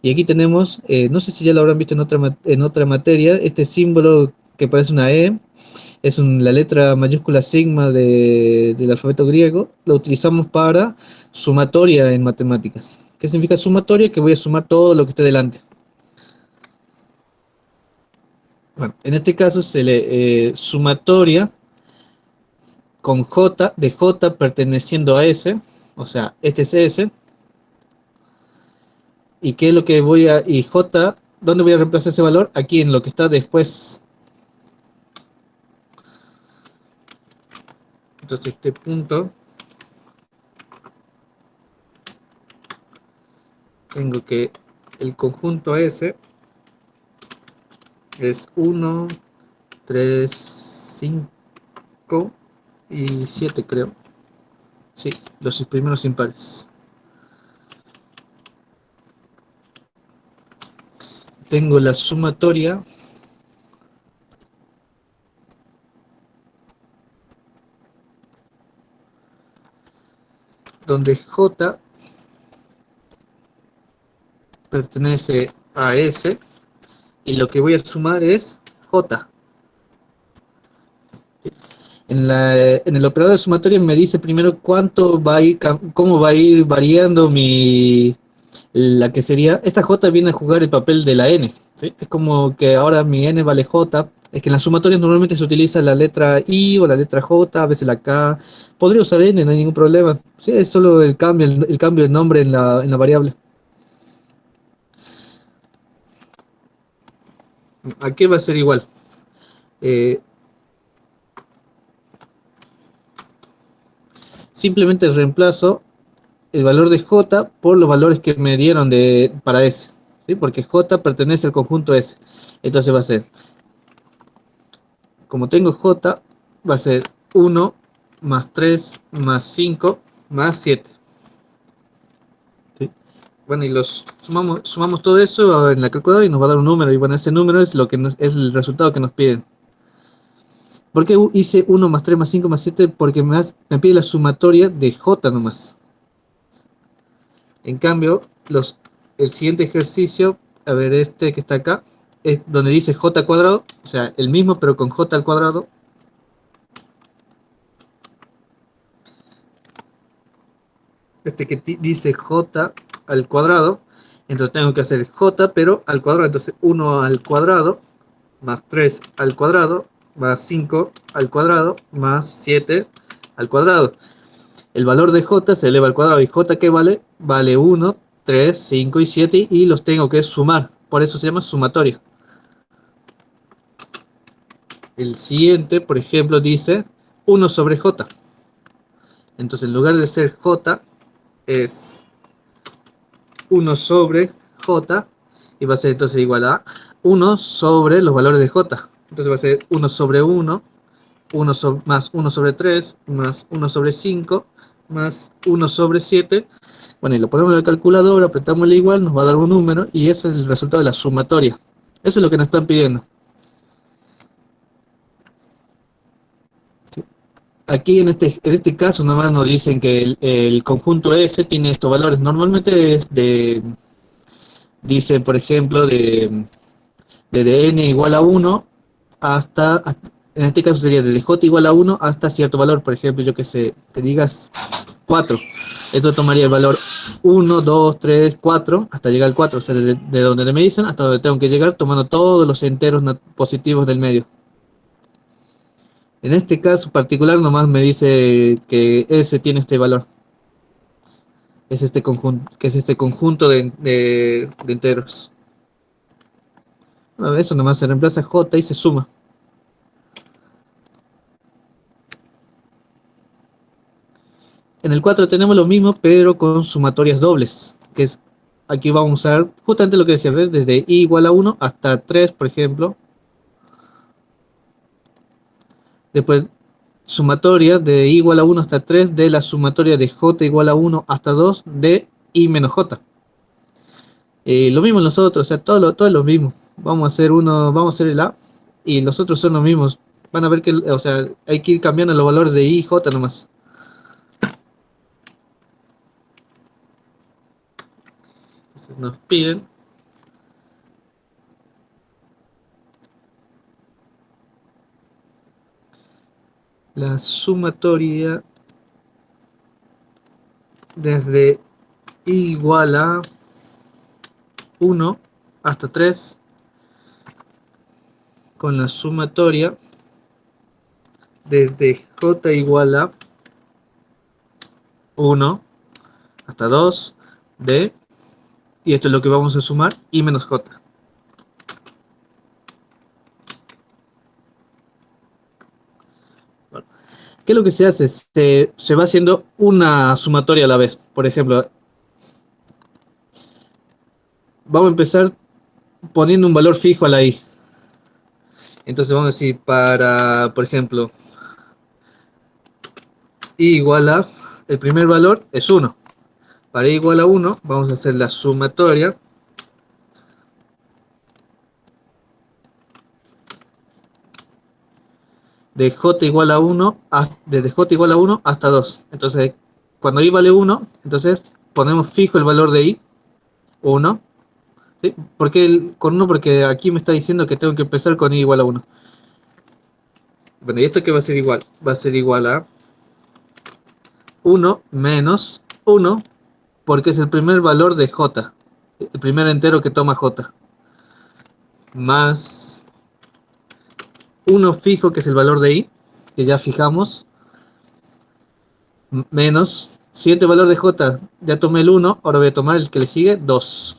Y aquí tenemos, no sé si ya lo habrán visto en otra materia, este símbolo que parece una E, es la letra mayúscula sigma del alfabeto griego, lo utilizamos para sumatoria en matemáticas. ¿Qué significa sumatoria? Que voy a sumar todo lo que esté delante. Bueno, en este caso se le sumatoria con J, de J perteneciendo a S, o sea, este es S, y qué es lo que y J, ¿dónde voy a reemplazar ese valor? Aquí en lo que está después. Entonces este punto, tengo que el conjunto S es 1, 3, 5 y 7 creo. Sí, los primeros impares. Tengo la sumatoria donde J pertenece a S y lo que voy a sumar es J. En el operador de sumatoria me dice primero cuánto va a ir, cómo va a ir variando la que sería, esta J viene a jugar el papel de la N, ¿sí? Es como que ahora mi N vale J, es que en las sumatorias normalmente se utiliza la letra I o la letra J, a veces la K, podría usar N, no hay ningún problema, sí, es solo el cambio de nombre en la variable. ¿A qué va a ser igual? Eh, Simplemente reemplazo el valor de J por los valores que me dieron para S, ¿sí? Porque J pertenece al conjunto S. Entonces va a ser, como tengo J, va a ser 1 más 3 más 5 más 7. ¿Sí? Bueno, y sumamos todo eso en la calculadora y nos va a dar un número. Y bueno, ese número es es el resultado que nos piden. ¿Por qué hice 1 más 3 más 5 más 7? Porque me pide la sumatoria de J nomás. En cambio, el siguiente ejercicio, a ver, este que está acá, es donde dice j cuadrado, o sea, el mismo pero con j al cuadrado. Este que dice j al cuadrado, entonces tengo que hacer j pero al cuadrado, entonces 1 al cuadrado, más 3 al cuadrado, más 5 al cuadrado, más 7 al cuadrado. El valor de j se eleva al cuadrado, y j ¿qué vale? Vale 1, 3, 5 y 7, y los tengo que sumar, por eso se llama sumatorio. El siguiente, por ejemplo, dice 1 sobre j. Entonces, en lugar de ser j, es 1 sobre j, y va a ser entonces igual a 1 sobre los valores de j. Entonces va a ser 1 sobre 1, más 1 sobre 3, más 1 sobre 5, más 1 sobre 7. Bueno, y lo ponemos en la calculadora, apretamos el igual, nos va a dar un número, y ese es el resultado de la sumatoria. Eso es lo que nos están pidiendo. Aquí en este caso nomás nos dicen que el conjunto S tiene estos valores. Normalmente dice, por ejemplo, de n igual a 1 en este caso sería desde j igual a 1 hasta cierto valor. Por ejemplo, yo que sé, que digas 4. Esto tomaría el valor 1, 2, 3, 4, hasta llegar al 4. O sea, de donde me dicen hasta donde tengo que llegar, tomando todos los enteros positivos del medio. En este caso particular nomás me dice que S tiene este valor. Es este conjunto, que es este conjunto de enteros. Bueno, eso nomás se reemplaza J y se suma. En el 4 tenemos lo mismo, pero con sumatorias dobles, que es, aquí vamos a usar justamente lo que decía, ¿ves? Desde i igual a 1 hasta 3, por ejemplo. Después, sumatoria de i igual a 1 hasta 3 de la sumatoria de j igual a 1 hasta 2 de i menos j. Lo mismo nosotros, o sea, todo es lo mismo. Vamos a hacer uno, vamos a hacer el a, y los otros son los mismos. Van a ver que, o sea, hay que ir cambiando los valores de i y j nomás. Entonces nos piden la sumatoria desde i igual a 1 hasta 3 con la sumatoria desde j igual a 1 hasta 2 de, y esto es lo que vamos a sumar, i menos j. Bueno, ¿qué es lo que se hace? Se va haciendo una sumatoria a la vez. Por ejemplo, vamos a empezar poniendo un valor fijo a la i. Entonces vamos a decir, para, por ejemplo, i igual a, el primer valor es 1. Para i igual a 1, vamos a hacer la sumatoria de j igual a 1, desde j igual a 1 hasta 2. Entonces, cuando i vale 1, entonces ponemos fijo el valor de i, 1. ¿Sí? ¿Por qué con 1? Porque aquí me está diciendo que tengo que empezar con i igual a 1. Bueno, ¿y esto qué va a ser igual? Va a ser igual a 1 menos 1, porque es el primer valor de j, el primer entero que toma j, más 1 fijo, que es el valor de i, que ya fijamos, menos siguiente valor de j, ya tomé el 1, ahora voy a tomar el que le sigue, 2.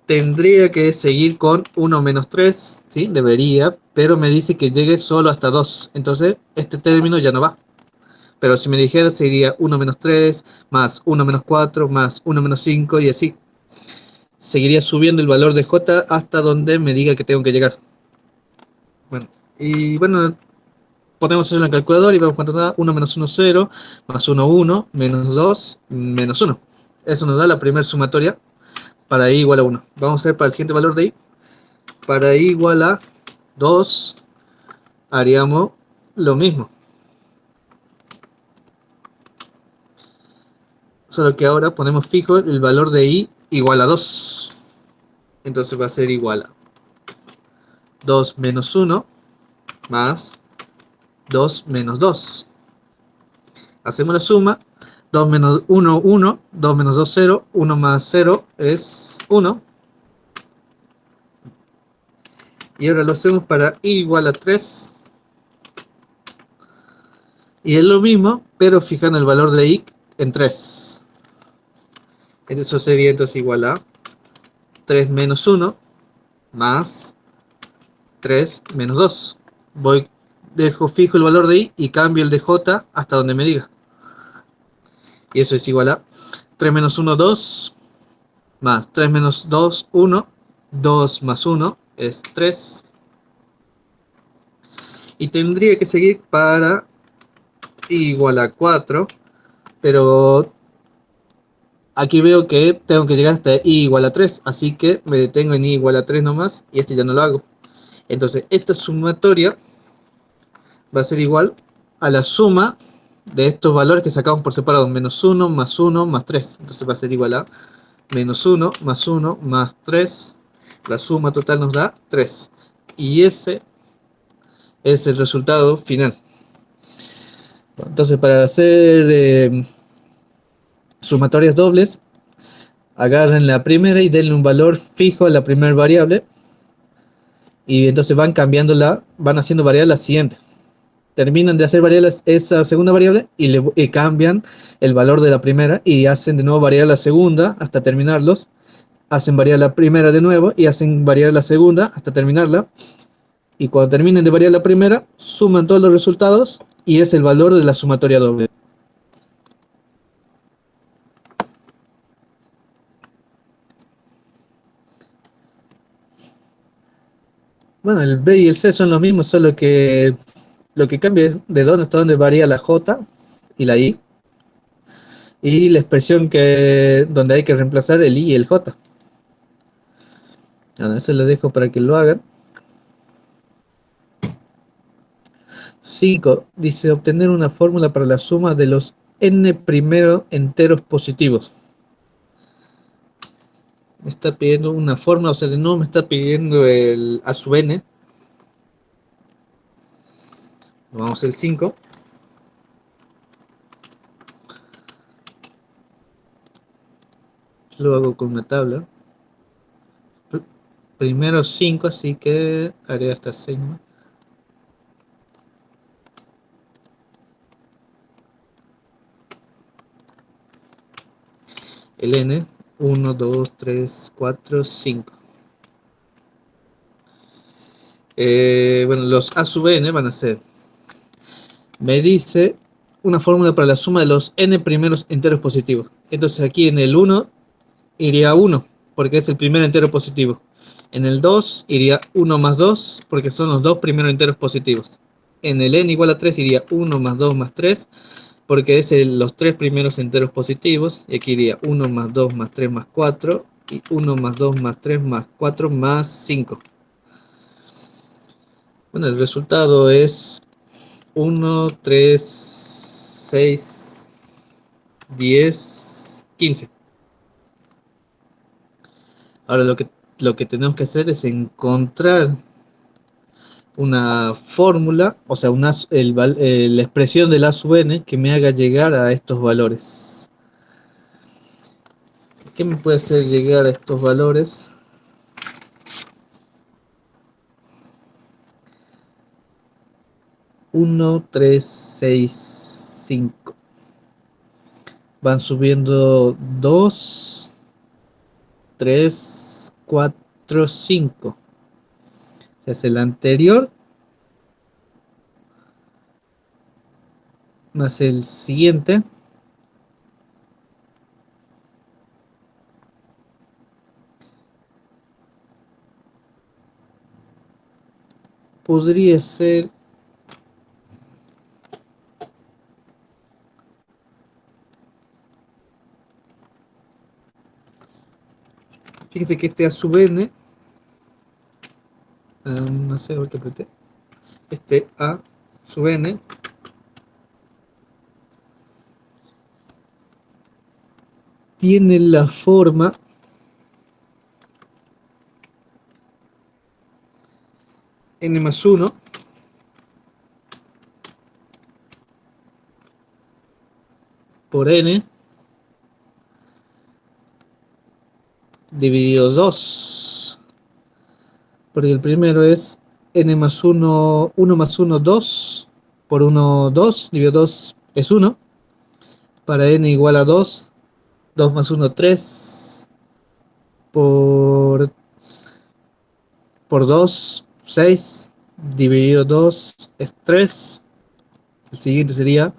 Tendría que seguir con 1 menos 3, ¿sí? Debería, pero me dice que llegue solo hasta 2, entonces este término ya no va. Pero si me dijera, sería 1 menos 3, más 1 menos 4, más 1 menos 5, y así. Seguiría subiendo el valor de j hasta donde me diga que tengo que llegar. Bueno, y bueno, ponemos eso en la calculadora y vamos a encontrar 1 menos 1, 0, más 1, 1, menos 2, menos 1. Eso nos da la primera sumatoria para i igual a 1. Vamos a hacer para el siguiente valor de i. Para i igual a 2, haríamos lo mismo. Solo que ahora ponemos fijo el valor de i igual a 2. Entonces va a ser igual a 2 menos 1 más 2 menos 2. Hacemos la suma. 2 menos 1, 1. 2 menos 2, 0. 1 más 0 es 1. Y ahora lo hacemos para i igual a 3. Y es lo mismo, pero fijando el valor de i en 3. Eso sería entonces igual a 3 menos 1 más 3 menos 2. Dejo fijo el valor de i y cambio el de j hasta donde me diga. Y eso es igual a 3 menos 1, 2, más 3 menos 2, 1, 2 más 1 es 3. Y tendría que seguir para i igual a 4, pero aquí veo que tengo que llegar hasta i igual a 3, así que me detengo en i igual a 3 nomás, y este ya no lo hago. Entonces esta sumatoria va a ser igual a la suma de estos valores que sacamos por separado, menos 1 más 3. Entonces va a ser igual a menos 1 más 3. La suma total nos da 3. Y ese es el resultado final. Entonces, para hacer sumatorias dobles, agarren la primera y denle un valor fijo a la primera variable. Y entonces van cambiándola, van haciendo variable la siguiente. Terminan de hacer variable esa segunda variable y cambian el valor de la primera y hacen de nuevo variar la segunda hasta terminarlos. Hacen variar la primera de nuevo y hacen variar la segunda hasta terminarla. Y cuando terminen de variar la primera, suman todos los resultados y es el valor de la sumatoria doble. Bueno, el B y el C son lo mismo, solo que lo que cambia es de dónde hasta dónde varía la J y la I, y la expresión que donde hay que reemplazar el I y el J. Bueno, eso lo dejo para que lo hagan. 5 dice obtener una fórmula para la suma de los n primeros enteros positivos. Me está pidiendo una fórmula, o sea, de nuevo me está pidiendo el a sub n. Vamos al 5. Lo hago con una tabla. Primero 5, así que haré hasta 6. El n, 1, 2, 3, 4, 5. Bueno, los a sub n van a ser, me dice una fórmula para la suma de los n primeros enteros positivos. Entonces aquí en el 1 iría 1, porque es el primer entero positivo. En el 2 iría 1 más 2, porque son los dos primeros enteros positivos. En el n igual a 3 iría 1 más 2 más 3, porque es los tres primeros enteros positivos. Y aquí iría 1 más 2 más 3 más 4, y 1 más 2 más 3 más 4 más 5. Bueno, el resultado es 1, 3, 6, 10, 15. Ahora lo que tenemos que hacer es encontrar una fórmula, o sea, la expresión de la sub n que me haga llegar a estos valores. ¿Qué me puede hacer llegar a estos valores? 1, 3, 6, 5. Van subiendo 2, 3, 4, 5. Se hace el anterior más el siguiente. Podría ser. Fíjese que este a sub n, no sé por qué apreté. Este a sub n tiene la forma n más 1 por n dividido 2, porque el primero es n más 1, 1 más 1, 2, por 1, 2, dividido 2 es 1, para n igual a 2, 2 más 1, 3, por, por 2, 6, dividido 2 es 3, el siguiente sería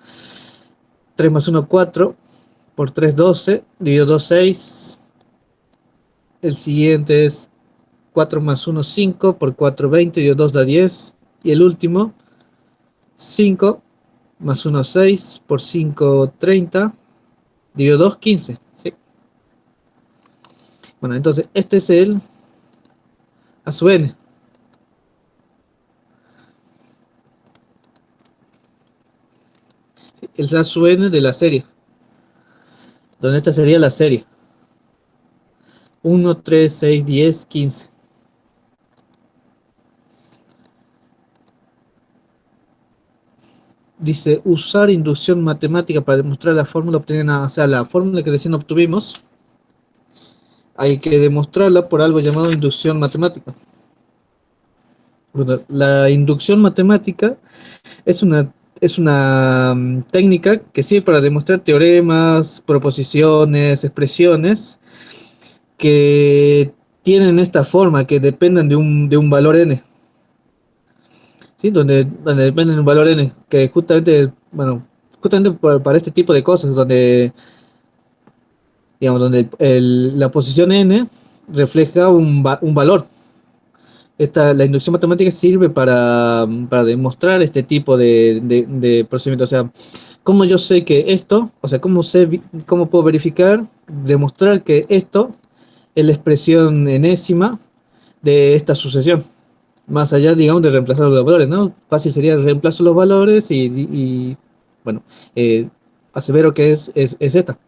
3 más 1, 4, por 3, 12, dividido 2, 6, el siguiente es 4 más 1, 5, por 4, 20, dividido 2 da 10, y el último, 5 más 1, 6, por 5, 30, dividido 2, 15. ¿Sí? Bueno, entonces este es el a sub n. El a sub n de la serie, donde esta sería la serie. 1, 3, 6, 10, 15. Dice, usar inducción matemática para demostrar la fórmula obtenida, o sea, la fórmula que recién obtuvimos, hay que demostrarla por algo llamado inducción matemática. Bueno, la inducción matemática es una técnica que sirve para demostrar teoremas, proposiciones, expresiones que tienen esta forma, que dependen de un valor n. ¿Sí? Donde dependen de un valor n, que justamente, bueno, justamente para este tipo de cosas, donde, digamos, donde la posición n refleja un valor. la inducción matemática sirve para demostrar este tipo de procedimiento. O sea, ¿cómo yo sé que esto, o sea, cómo puedo verificar, demostrar que esto es la expresión enésima de esta sucesión? Más allá, digamos, de reemplazar los valores, ¿no? Fácil sería reemplazo los valores bueno, eh, asevero que es esta.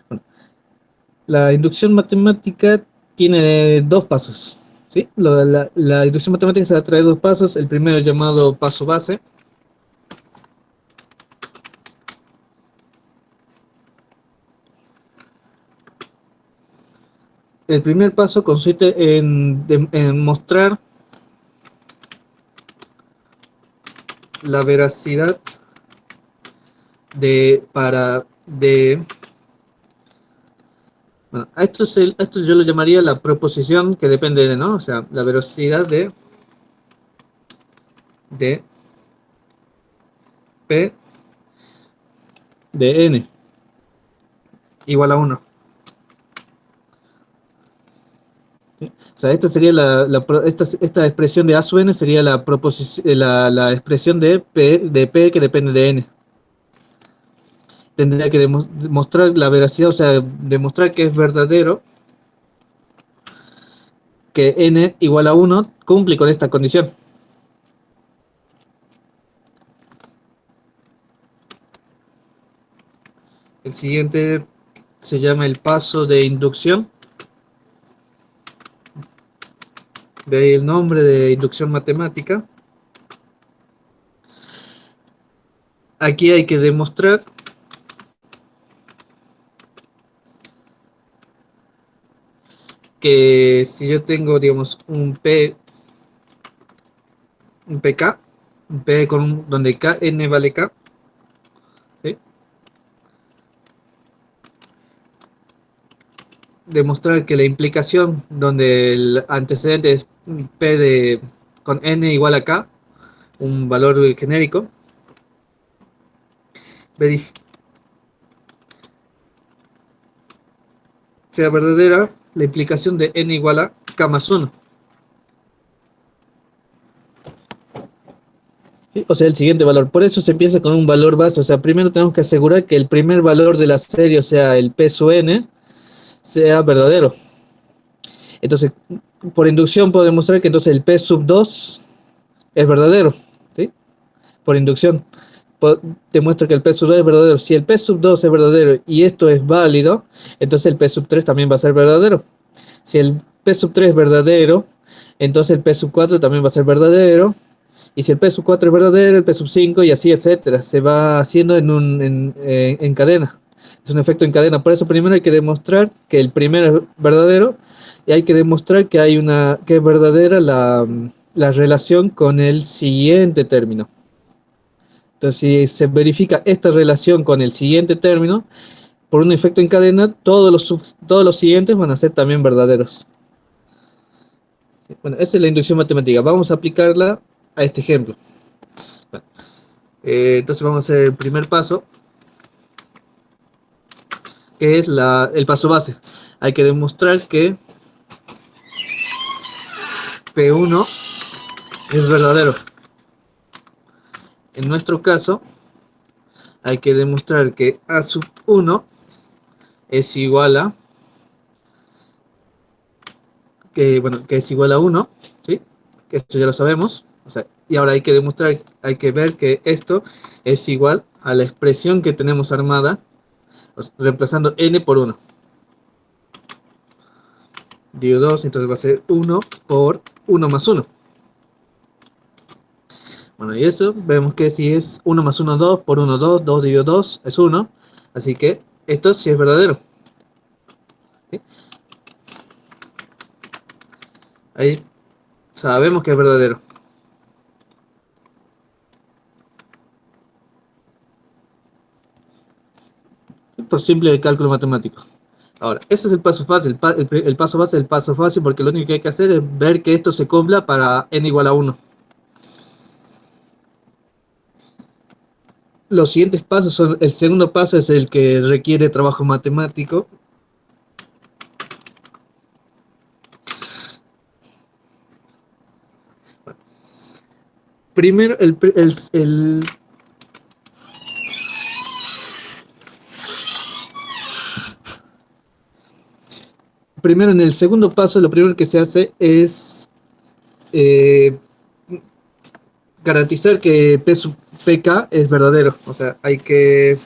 Bueno, la inducción matemática tiene dos pasos, ¿sí? La inducción matemática se trae dos pasos. El primero llamado paso base. El primer paso consiste en mostrar la veracidad de bueno, esto yo lo llamaría la proposición que depende de, ¿no? O sea, la velocidad de P de N igual a 1. O sea, esta sería esta expresión de A sub N sería la expresión de P que depende de N. Tendría que demostrar la veracidad, o sea, demostrar que es verdadero que N igual a 1 cumple con esta condición. El siguiente se llama el paso de inducción. De ahí el nombre de inducción matemática. Aquí hay que demostrar que si yo tengo, digamos, un PK, un P donde N vale K, ¿sí? Demostrar que la implicación donde el antecedente es con N igual a K, un valor genérico, sea verdadera la implicación de N igual a K más 1. ¿Sí? O sea, el siguiente valor. Por eso se empieza con un valor base. O sea, primero tenemos que asegurar que el primer valor de la serie, o sea, el P sub N, sea verdadero. Entonces, por inducción puedo demostrar que entonces el P sub 2 es verdadero. ¿Sí? Por inducción. Demuestro que el P sub 2 es verdadero. Si el P sub 2 es verdadero y esto es válido, entonces el P sub 3 también va a ser verdadero. Si el P sub 3 es verdadero, entonces el P sub 4 también va a ser verdadero. Y si el P sub 4 es verdadero, el P sub 5 y así, etcétera. Se va haciendo en cadena. Es un efecto en cadena. Por eso primero hay que demostrar que el primero es verdadero y hay que demostrar que que es verdadera la relación con el siguiente término. Entonces, si se verifica esta relación con el siguiente término, por un efecto en cadena, todos los siguientes van a ser también verdaderos. Bueno, esa es la inducción matemática. Vamos a aplicarla a este ejemplo. Bueno, entonces vamos a hacer el primer paso, que es el paso base. Hay que demostrar que P1 es verdadero. En nuestro caso, hay que demostrar que A sub 1 es igual a que es igual a 1, ¿sí? Que esto ya lo sabemos. O sea, y ahora hay que demostrar, hay que ver que esto es igual a la expresión que tenemos armada, reemplazando n por 1. Digo 2, entonces va a ser 1 por 1 más 1. Bueno, y eso, vemos que si es 1 más 1, 2, por 1, 2, 2 dividido 2 es 1. Así que esto sí es verdadero. ¿Sí? Ahí sabemos que es verdadero. Por simple cálculo matemático. Ahora, ese es el paso fácil. El paso base es el paso fácil porque lo único que hay que hacer es ver que esto se cumpla para n igual a 1. Los siguientes pasos son, el segundo paso es el que requiere trabajo matemático. primero, primero en el segundo paso, lo primero que se hace es eh, garantizar que P sub PK es verdadero. O sea, hay que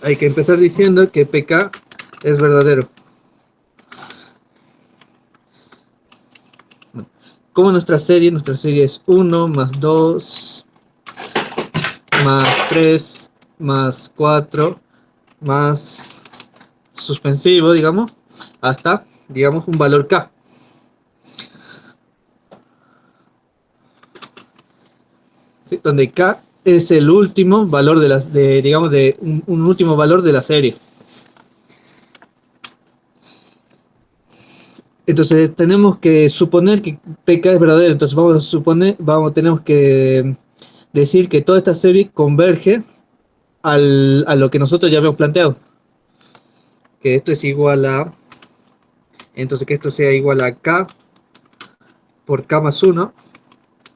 empezar diciendo que PK es verdadero. Como nuestra serie es 1 más 2 más 3 más 4 más suspensivo, digamos, hasta, digamos, un valor K. ¿Sí? Donde K es el último valor digamos, de un último valor de la serie. Entonces tenemos que suponer que PK es verdadero. Entonces tenemos que decir que toda esta serie converge a lo que nosotros ya habíamos planteado. Que esto es igual a, entonces que esto sea igual a K por K más 1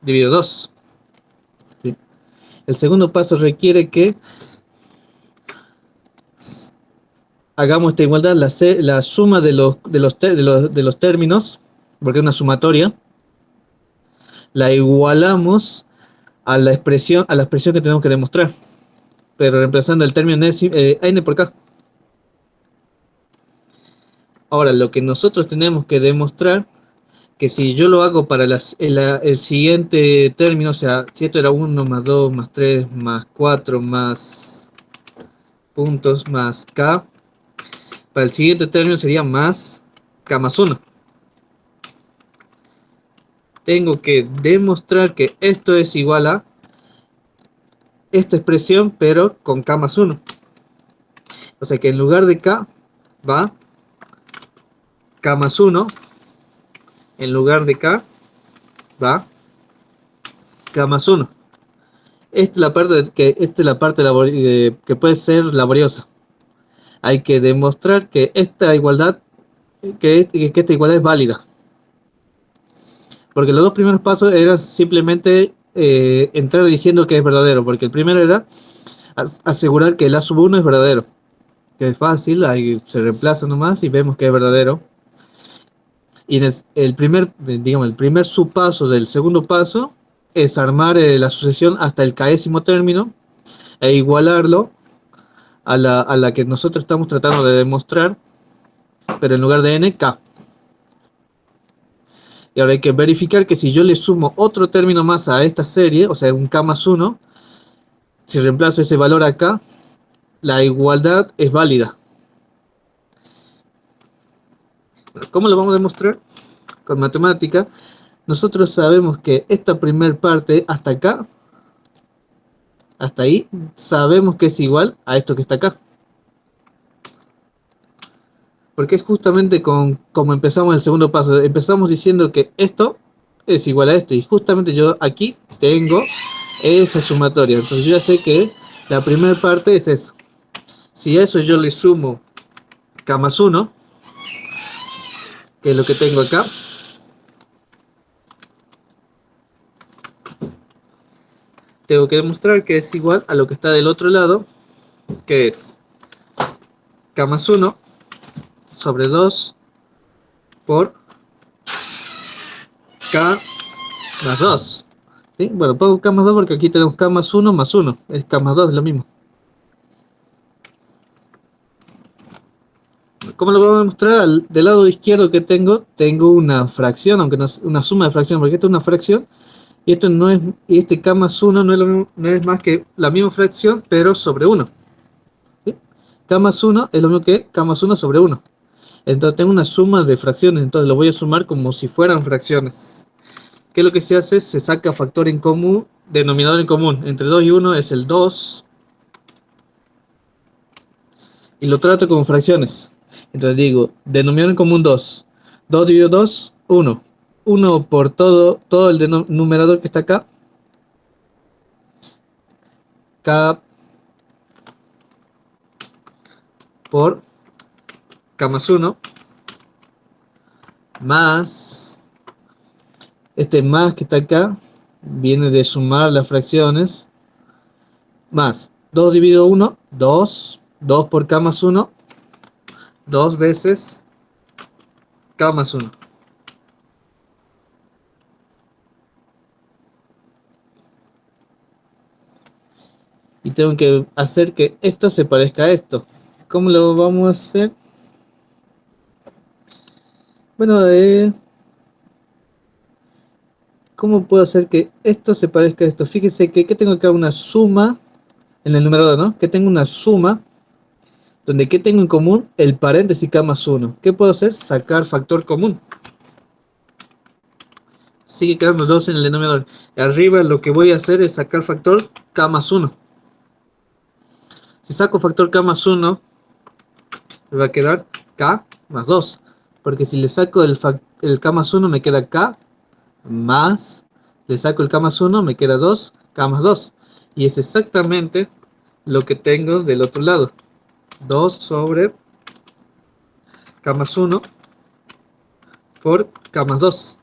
dividido 2. ¿Sí? El segundo paso requiere que hagamos esta igualdad, la suma de los términos, porque es una sumatoria, la igualamos a la expresión que tenemos que demostrar, pero reemplazando el término n por k. Ahora, lo que nosotros tenemos que demostrar, que si yo lo hago para el siguiente término, o sea, si esto era 1 más 2 más 3 más 4 más puntos más k, para el siguiente término sería más k más 1. Tengo que demostrar que esto es igual a esta expresión, pero con k más 1. O sea que en lugar de k va k más 1, en lugar de k va k más 1. Esta es la parte que puede ser laboriosa. Hay que demostrar que esta igualdad, que esta igualdad es válida. Porque los dos primeros pasos eran simplemente entrar diciendo que es verdadero. Porque el primero era asegurar que el A sub 1 es verdadero. Que es fácil, ahí se reemplaza nomás y vemos que es verdadero. Y en el primer subpaso del segundo paso es armar la sucesión hasta el késimo término e igualarlo a la que nosotros estamos tratando de demostrar, pero en lugar de n, k. Y ahora hay que verificar que si yo le sumo otro término más a esta serie, o sea, un k más 1, si reemplazo ese valor acá, la igualdad es válida. ¿Cómo lo vamos a demostrar? Con matemática. Nosotros sabemos que esta primer parte hasta acá, hasta ahí, sabemos que es igual a esto que está acá. Porque es justamente como empezamos el segundo paso. Empezamos diciendo que esto es igual a esto. Y justamente yo aquí tengo esa sumatoria. Entonces yo ya sé que la primera parte es eso. Si a eso yo le sumo k más 1, que es lo que tengo acá, tengo que demostrar que es igual a lo que está del otro lado, que es k más 1 sobre 2 por k más 2. ¿Sí? Bueno, pongo k más 2 porque aquí tenemos k más 1 más 1. Es k más 2, es lo mismo. ¿Cómo lo vamos a demostrar? Del lado izquierdo que tengo una fracción, aunque no es una suma de fracciones, porque esto es una fracción. Y esto no es, y este k más 1 no es más que la misma fracción, pero sobre 1. ¿Sí? K más 1 es lo mismo que k más 1 sobre 1. Entonces tengo una suma de fracciones, entonces lo voy a sumar como si fueran fracciones. ¿Qué es lo que se hace? Se saca factor en común, denominador en común. Entre 2 y 1 es el 2. Y lo trato como fracciones. Entonces digo, denominador en común 2. 2 dividido 2, 1. 1 por todo el numerador que está acá. K por K más 1 más Este más que está acá viene de sumar las fracciones. Más 2 dividido 1, 2. 2 por k más 1. 2 veces k más 1. Y tengo que hacer que esto se parezca a esto. ¿Cómo lo vamos a hacer? Bueno, ¿cómo puedo hacer que esto se parezca a esto? Fíjese que tengo acá una suma en el numerador, ¿no? Que tengo una suma donde ¿qué tengo en común? El paréntesis k más 1. ¿Qué puedo hacer? Sacar factor común. Sigue quedando 2 en el denominador. Arriba lo que voy a hacer es sacar factor k más 1. Si saco factor k más 1, me va a quedar k más 2. Porque si le saco el k más 1, me queda k más, le saco el k más 1, me queda 2, k más 2. Y es exactamente lo que tengo del otro lado. 2 sobre k más 1 por k más 2.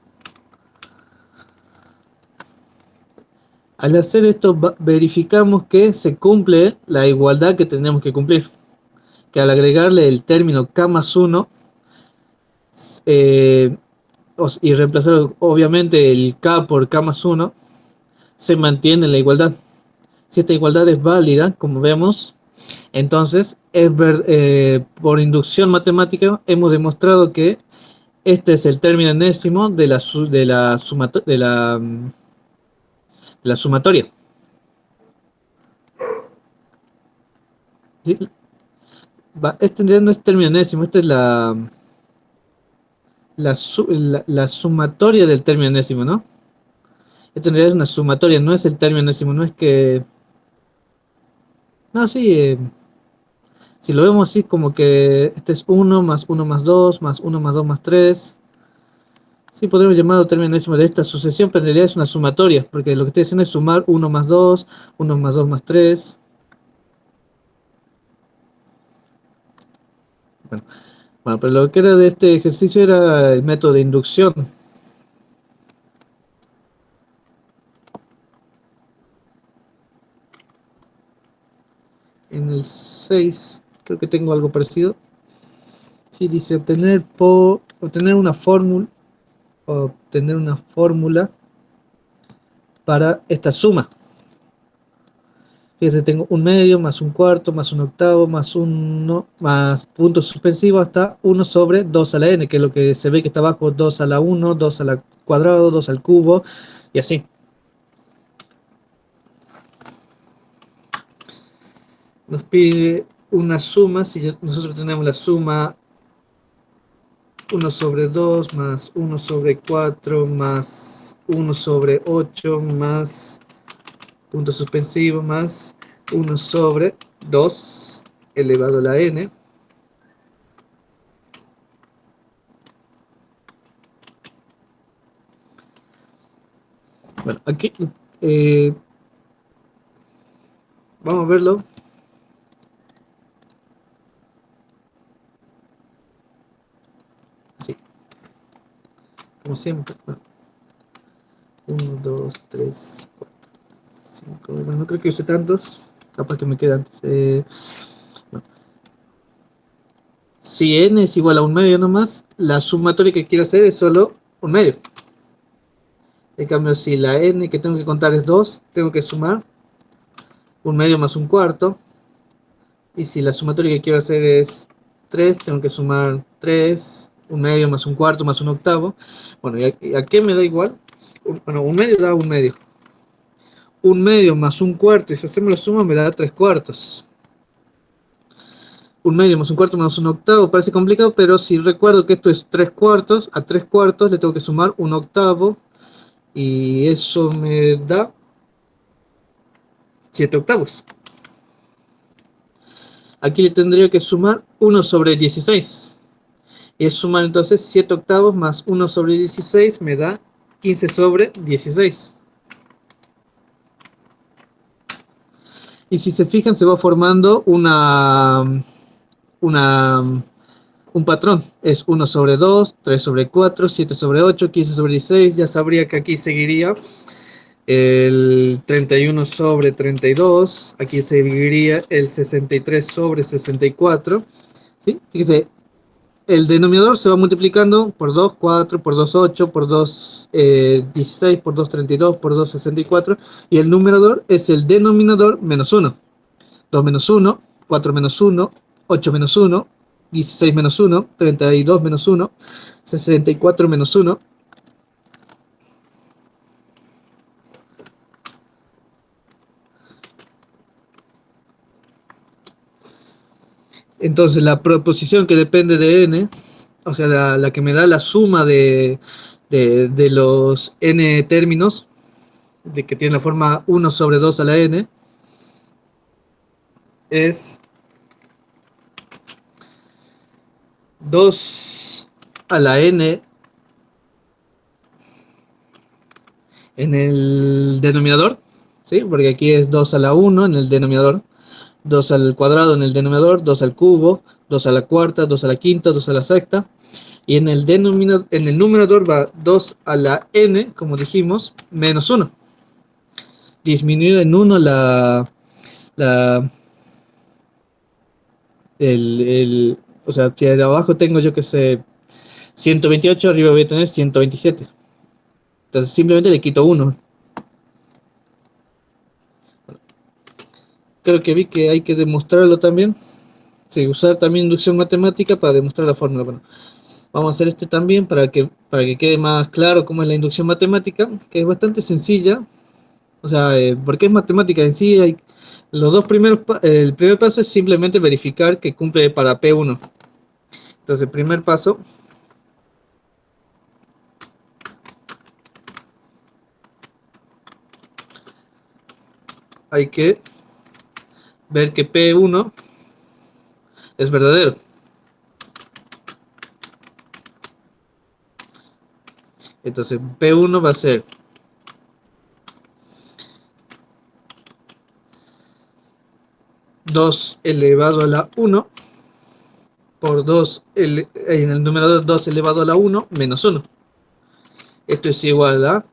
Al hacer esto verificamos que se cumple la igualdad que tenemos que cumplir. Que al agregarle el término k más 1 y reemplazar obviamente el k por k más 1, se mantiene la igualdad. Si esta igualdad es válida, como vemos, entonces por inducción matemática hemos demostrado que este es el término enésimo de la sumatoria. Este no es término enésimo, esta es la sumatoria del término enésimo, ¿no? Esto en realidad es una sumatoria, no es el término enésimo, no es que... No, sí, si lo vemos así como que este es 1 más 1 más 2 más 1 más 2 más 3. Sí, podríamos llamarlo término enésimo de esta sucesión, pero en realidad es una sumatoria, porque lo que estoy haciendo es sumar 1 más 2, 1 más 2 más 3. Bueno, pero lo que era de este ejercicio era el método de inducción. En el 6 creo que tengo algo parecido. Sí, dice obtener una fórmula para esta suma. Fíjense, tengo un medio más un cuarto más un octavo más 1 más punto suspensivo hasta 1 sobre 2 a la n, que es lo que se ve que está abajo: 2 a la 1, 2 al cuadrado, 2 al cubo y así. Nos pide una suma. Si nosotros tenemos la suma 1 sobre 2 más 1 sobre 4 más 1 sobre 8 más punto suspensivo más 1 sobre 2 elevado a la n. Bueno, aquí vamos a verlo. Así, como siempre. Bueno, 1, 2, 3, 4, 5. Bueno, no creo que use tantos. Capaz que me queda antes. Bueno. Si n es igual a un medio nomás, la sumatoria que quiero hacer es solo un medio. En cambio, si la n que tengo que contar es 2, tengo que sumar un medio más un cuarto. Y si la sumatoria que quiero hacer es 3, tengo que sumar 3, un medio más un cuarto más un octavo. Bueno, ¿y a qué me da igual? Bueno, un medio da un medio. Un medio más un cuarto, y si hacemos la suma me da 3 cuartos. Un medio más un cuarto más un octavo parece complicado, pero si recuerdo que esto es 3 cuartos, a 3 cuartos le tengo que sumar un octavo, y eso me da 7 octavos. Aquí le tendría que sumar 1 sobre 16. Y es sumar entonces 7 octavos más 1 sobre 16 me da 15 sobre 16. Y si se fijan, se va formando una un patrón. Es 1 sobre 2, 3 sobre 4, 7 sobre 8, 15 sobre 16. Ya sabría que aquí seguiría el 31 sobre 32. Aquí seguiría el 63 sobre 64. ¿Sí? Fíjese, el denominador se va multiplicando por 2, 4, por 2, 8, por 2, 16, por 2, 32, por 2, 64. Y el numerador es el denominador menos 1. 2 menos 1, 4 menos 1, 8 menos 1, 16 menos 1, 32 menos 1, 64 menos 1. Entonces la proposición que depende de n, o sea, la que me da la suma de los n términos, de que tiene la forma 1 sobre 2 a la n, es 2 a la n en el denominador, ¿sí? Porque aquí es 2 a la 1 en el denominador, 2 al cuadrado en el denominador, 2 al cubo, 2 a la cuarta, 2 a la quinta, 2 a la sexta. Y en el numerador va 2 a la n, como dijimos, menos 1. Disminuido en 1 la o sea, si de abajo tengo yo que sé 128, arriba voy a tener 127. Entonces simplemente le quito 1. Creo que vi que hay que demostrarlo también. Sí, usar también inducción matemática para demostrar la fórmula. Bueno, vamos a hacer este también para que quede más claro cómo es la inducción matemática, que es bastante sencilla. O sea, porque es matemática en sí, los dos primeros, el primer paso es simplemente verificar que cumple para P1. Entonces, el primer paso hay que ver que P1 es verdadero. Entonces, P1 va a ser 2 elevado a la 1 por 2, en el numerador 2 elevado a la 1 menos 1. Esto es igual a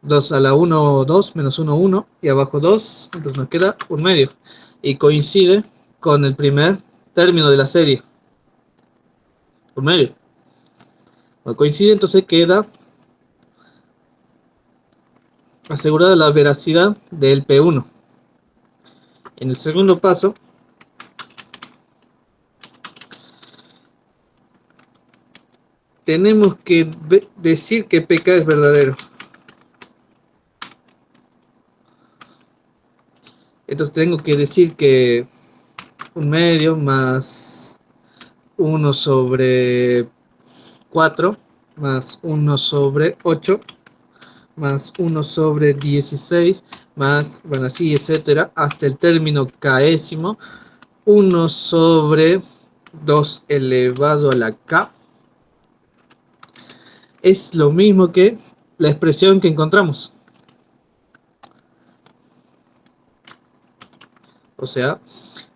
2 a la 1, 2, menos 1, 1, y abajo 2, entonces nos queda un medio. Y coincide con el primer término de la serie, un medio. No coincide, entonces queda asegurada la veracidad del P1. En el segundo paso, tenemos que decir que PK es verdadero. Entonces tengo que decir que un medio más 1 sobre 4 más 1 sobre 8 más 1 sobre 16 más, bueno, así, etcétera, hasta el término késimo, 1 sobre 2 elevado a la k, es lo mismo que la expresión que encontramos. O sea,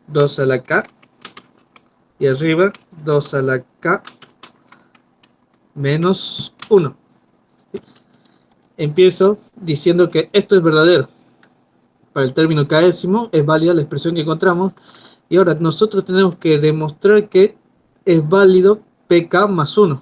2 a la k y arriba 2 a la k menos 1. Empiezo diciendo que esto es verdadero. Para el término késimo es válida la expresión que encontramos. Y ahora nosotros tenemos que demostrar que es válido pk más 1.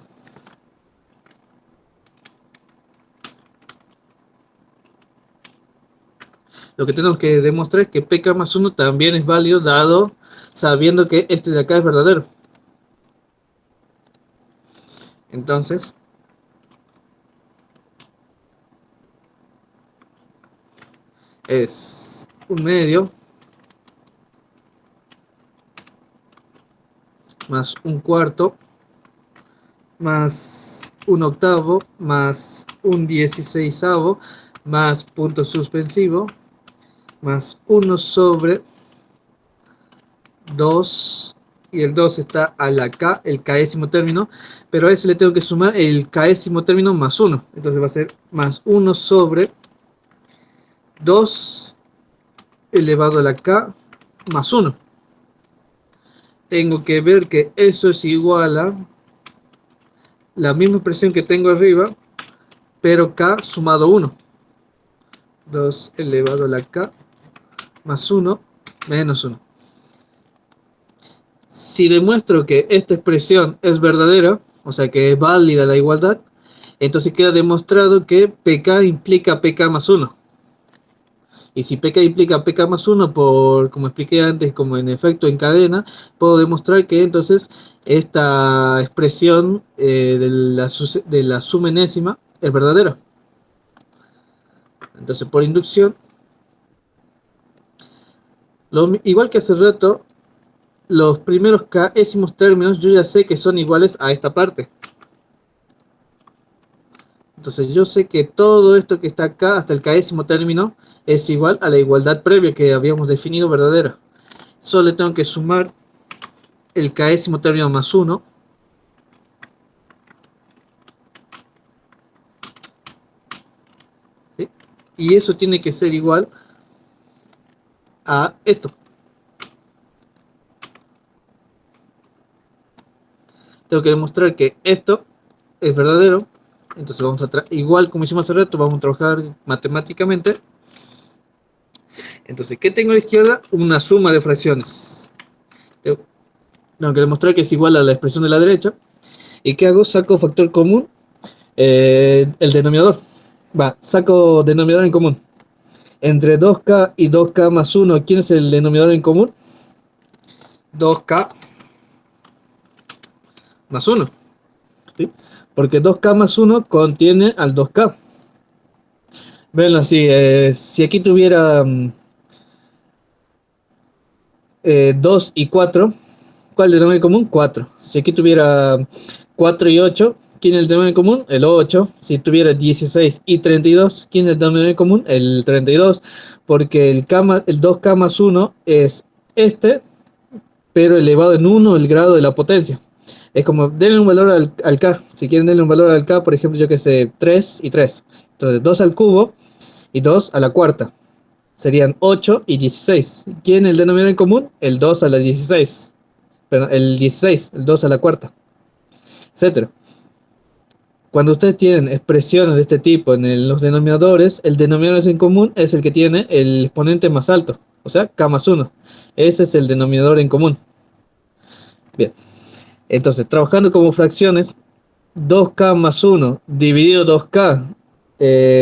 Lo que tenemos que demostrar es que pk más 1 también es válido, dado sabiendo que este de acá es verdadero. Entonces, es un medio más un cuarto más un octavo más un 16avo más punto suspensivo más 1 sobre 2, y el 2 está a la k, el késimo término, pero a ese le tengo que sumar el késimo término más 1, entonces va a ser más 1 sobre 2 elevado a la k más 1. tengo que ver que eso es igual a la misma expresión que tengo arriba, pero k sumado 1. 2 elevado a la k más 1 menos 1. Si demuestro que esta expresión es verdadera, o sea que es válida la igualdad, entonces queda demostrado que pk implica pk más 1. Y si pk implica pk más 1, como expliqué antes, como en efecto en cadena, puedo demostrar que entonces esta expresión de la suma enésima es verdadera. Entonces, por inducción, igual que hace rato, los primeros k'ésimos términos yo ya sé que son iguales a esta parte. Entonces yo sé que todo esto que está acá, hasta el k'ésimo término, es igual a la igualdad previa que habíamos definido verdadera. Solo le tengo que sumar el k'ésimo término más 1. ¿Sí? Y eso tiene que ser igual a esto. Tengo que demostrar que esto es verdadero. Entonces vamos a igual como hicimos hace rato, vamos a trabajar matemáticamente. Entonces, ¿qué tengo a la izquierda? Una suma de fracciones. Tengo que demostrar que es igual a la expresión de la derecha. ¿Y qué hago? Saco factor común, el denominador. Saco denominador en común. Entre 2k y 2k más 1, ¿quién es el denominador en común? 2k más 1. ¿Sí? Porque 2k más 1 contiene al 2k. Ven así, si aquí tuviera 2 y 4, ¿cuál es el denominador común? 4. Si aquí tuviera 4 y 8, ¿quién es el denominador común? El 8. Si tuviera 16 y 32, ¿quién es el denominador común? El 32. Porque el 2k más 1 es este, pero elevado en 1 el grado de la potencia. Es como, denle un valor al k. Si quieren denle un valor al k, por ejemplo, yo que sé, 3 y 3. Entonces 2 al cubo y 2 a la cuarta. Serían 8 y 16. ¿Quién es el denominador en común? El 2 a la 16. Perdón, el 16, el 2 a la cuarta, etcétera. Cuando ustedes tienen expresiones de este tipo en los denominadores, el denominador en común es el que tiene el exponente más alto, o sea, k más 1. Ese es el denominador en común. Bien, entonces, trabajando como fracciones, 2k más 1 dividido 2k,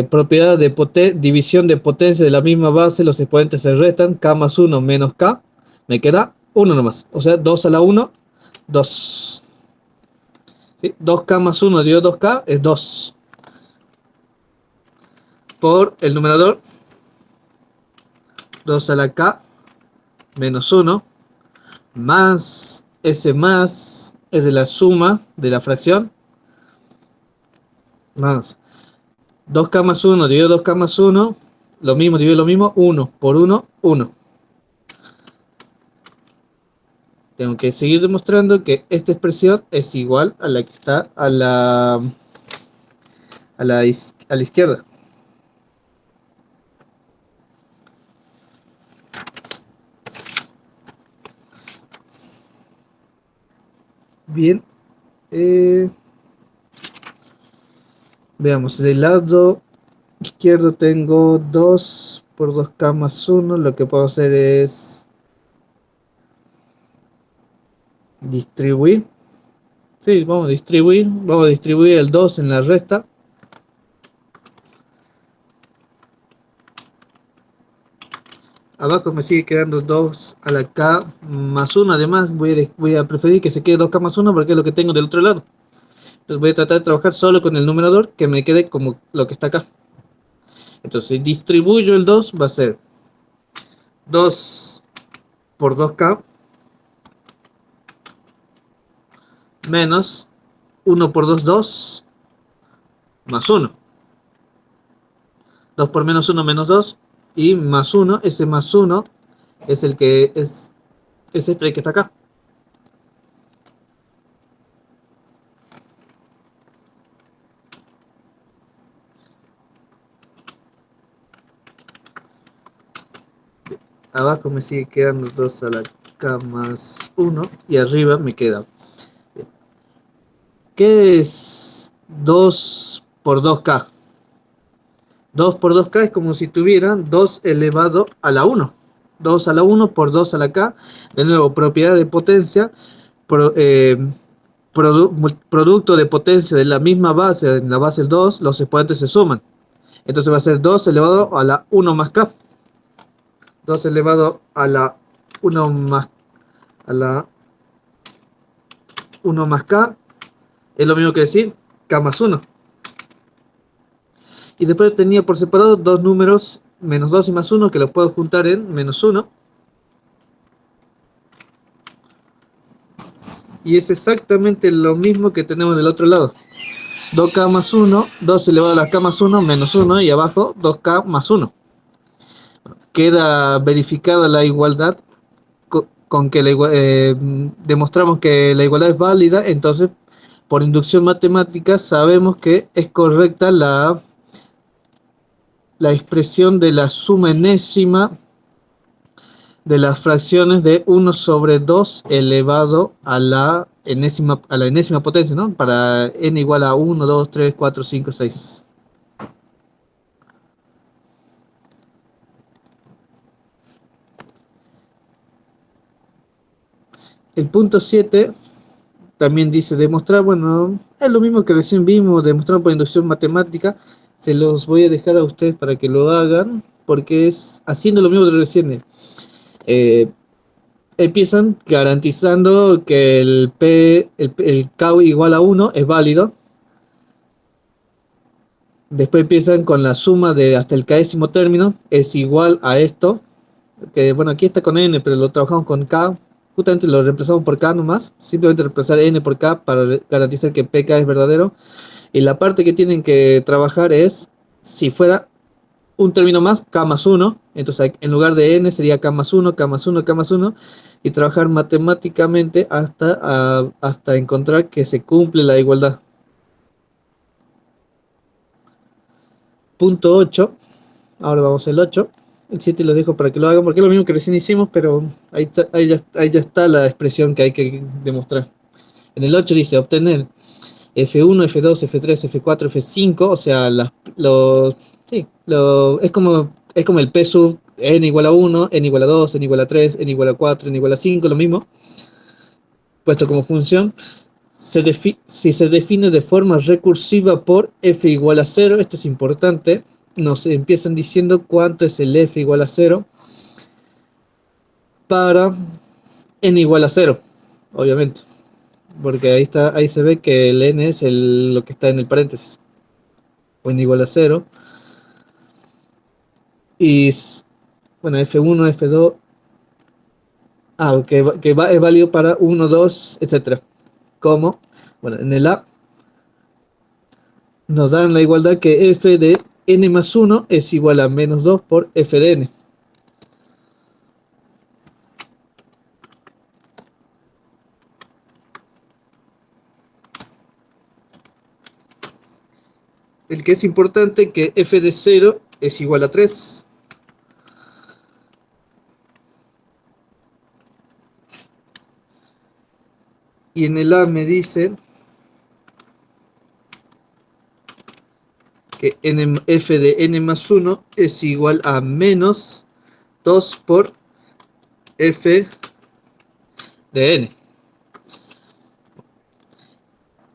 propiedad de división de potencia de la misma base, los exponentes se restan, k más 1 menos k, me queda 1 nomás, o sea, 2 a la 1, 2. ¿Sí? 2k más 1 dividido 2k es 2. Por el numerador, 2 a la k menos 1, más ese más es de la suma de la fracción, más 2k más 1 dividido 2k más 1, lo mismo dividido lo mismo, 1 por 1, 1. Tengo que seguir demostrando que esta expresión es igual a la que está a la izquierda. Bien, veamos, del lado izquierdo tengo 2 por 2k más 1, lo que puedo hacer es distribuir. Sí, vamos a distribuir el 2 en la resta. Abajo me sigue quedando 2 a la k más 1. Además, voy a preferir que se quede 2k más 1 porque es lo que tengo del otro lado. Entonces voy a tratar de trabajar solo con el numerador, que me quede como lo que está acá. Entonces, si distribuyo el 2, va a ser 2 por 2k menos 1 por 2, 2 más 1. 2 por menos 1 menos 2 y más 1. Ese más 1 es el que es este que está acá. Abajo me sigue quedando 2 a la k más 1 y arriba me queda. ¿Qué es 2 por 2k? 2 por 2k es como si tuvieran 2 elevado a la 1. 2 a la 1 por 2 a la k. De nuevo, propiedad de potencia. Pro, producto de potencia de la misma base, en la base del 2, los exponentes se suman. Entonces va a ser 2 elevado a la 1 más k. 2 elevado a la 1 más, a la 1 más k. Es lo mismo que decir k más 1. Y después tenía por separado dos números, menos 2 y más 1, que los puedo juntar en menos 1. Y es exactamente lo mismo que tenemos del otro lado. 2k más 1, 2 elevado a la k más 1, menos 1, y abajo 2k más 1. Queda verificada la igualdad con que demostramos que la igualdad es válida. Entonces, por inducción matemática, sabemos que es correcta la expresión de la suma enésima de las fracciones de 1 sobre 2 elevado a la enésima potencia, ¿no? Para n igual a 1, 2, 3, 4, 5, 6. El punto 7 también dice demostrar, bueno, es lo mismo que recién vimos, demostrar por inducción matemática. Se los voy a dejar a ustedes para que lo hagan, porque es haciendo lo mismo de recién. Empiezan garantizando que el K igual a 1 es válido. Después empiezan con la suma de hasta el késimo término, es igual a esto. Que bueno, aquí está con n, pero lo trabajamos con k. Justamente lo reemplazamos por k nomás. Simplemente reemplazar n por k para garantizar que pk es verdadero. Y la parte que tienen que trabajar es si fuera un término más, k más 1. Entonces en lugar de n sería k más 1, k más 1, k más 1. Y trabajar matemáticamente hasta encontrar que se cumple la igualdad. Punto 8. Ahora vamos al 8. El 7 lo dejo para que lo hagan porque es lo mismo que recién hicimos, pero ahí ya está la expresión que hay que demostrar. En el 8 dice obtener F1, F2, F3, F4, F5, o sea, es como el P sub n igual a 1, n igual a 2, n igual a 3, n igual a 4, n igual a 5, lo mismo, puesto como función. Si se define de forma recursiva por f igual a 0, esto es importante, nos empiezan diciendo cuánto es el f igual a 0 para n igual a 0, obviamente, porque ahí se ve que el n es lo que está en el paréntesis, o n igual a 0, y bueno, f1, f2, es válido para 1, 2, etcétera. Como, bueno, en el A nos dan la igualdad que f de n más 1 es igual a menos 2 por f de n. El que es importante que f de 0 es igual a 3. Y en el A me dicen que f de n más 1 es igual a menos 2 por f de n.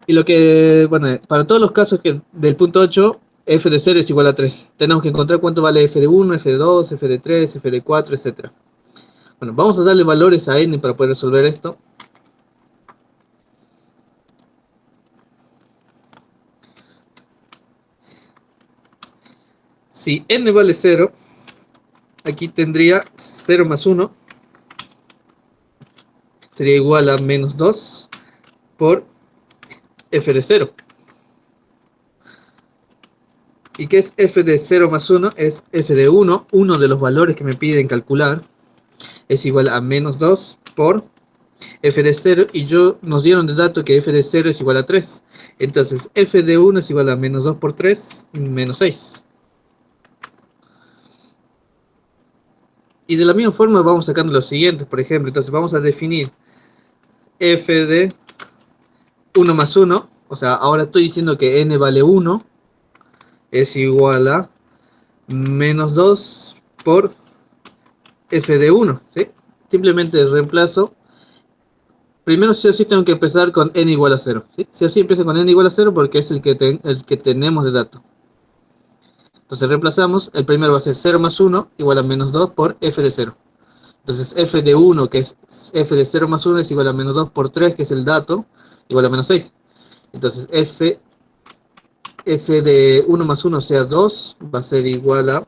Y lo que, bueno, para todos los casos que del punto 8, f de 0 es igual a 3. Tenemos que encontrar cuánto vale f de 1, f de 2, f de 3, f de 4, etc. Bueno, vamos a darle valores a n para poder resolver esto. Si n vale 0, aquí tendría 0 más 1. Sería igual a menos 2 por f de 0. ¿Y qué es f de 0 más 1? Es f de 1, uno de los valores que me piden calcular, es igual a menos 2 por f de 0, y nos dieron de dato que f de 0 es igual a 3. Entonces f de 1 es igual a menos 2 por 3, menos 6. Y de la misma forma vamos sacando los siguientes, por ejemplo. Entonces vamos a definir f de 1 más 1. O sea, ahora estoy diciendo que n vale 1 es igual a menos 2 por f de 1, ¿sí? Simplemente reemplazo. Primero sí o sí tengo que empezar con n igual a 0, ¿sí? Sí o sí empiezo con n igual a 0 porque es el que tenemos de dato. Entonces reemplazamos, el primero va a ser 0 más 1 igual a menos 2 por f de 0. Entonces f de 1, que es f de 0 más 1, es igual a menos 2 por 3, que es el dato, igual a menos 6. Entonces f de 1 más 1, o sea 2, va a ser igual a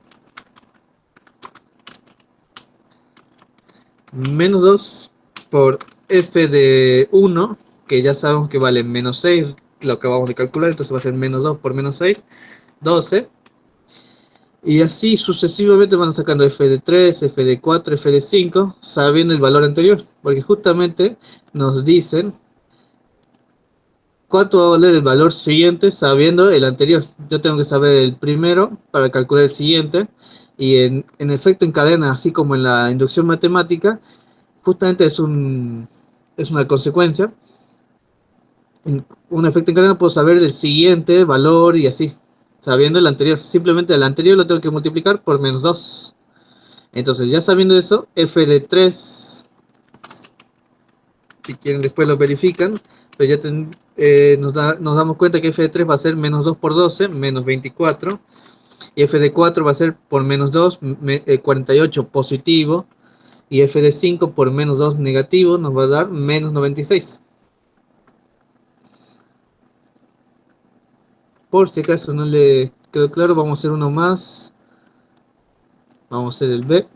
menos 2 por f de 1, que ya sabemos que vale menos 6, lo acabamos de calcular, entonces va a ser menos 2 por menos 6, 12. Y así sucesivamente van sacando f de 3, f de 4, f de 5, sabiendo el valor anterior, porque justamente nos dicen cuánto va a valer el valor siguiente sabiendo el anterior. Yo tengo que saber el primero para calcular el siguiente, y en efecto en cadena, así como en la inducción matemática, justamente es una consecuencia. En un efecto en cadena puedo saber del siguiente valor y así, sabiendo el anterior. Simplemente el anterior lo tengo que multiplicar por menos 2. Entonces, ya sabiendo eso, f de 3, si quieren después lo verifican, pero ya nos damos cuenta que f de 3 va a ser menos 2 por 12, menos 24, y f de 4 va a ser por menos 2, 48 positivo, y f de 5 por menos 2 negativo nos va a dar menos 96. Por si acaso no le quedó claro, vamos a hacer uno más. Vamos a hacer el b,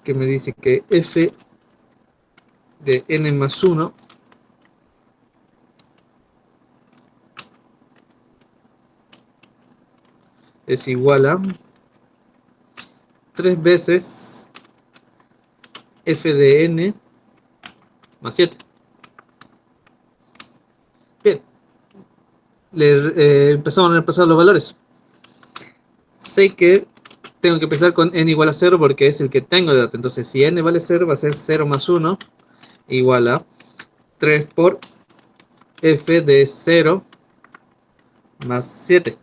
que me dice que f de n más 1 es igual a 3 veces f de n más 7. Bien, empezamos a reemplazar los valores. Sé que tengo que empezar con n igual a 0 porque es el que tengo de dato. Entonces, si n vale 0, va a ser 0 más 1 igual a 3 por f de 0 más 7.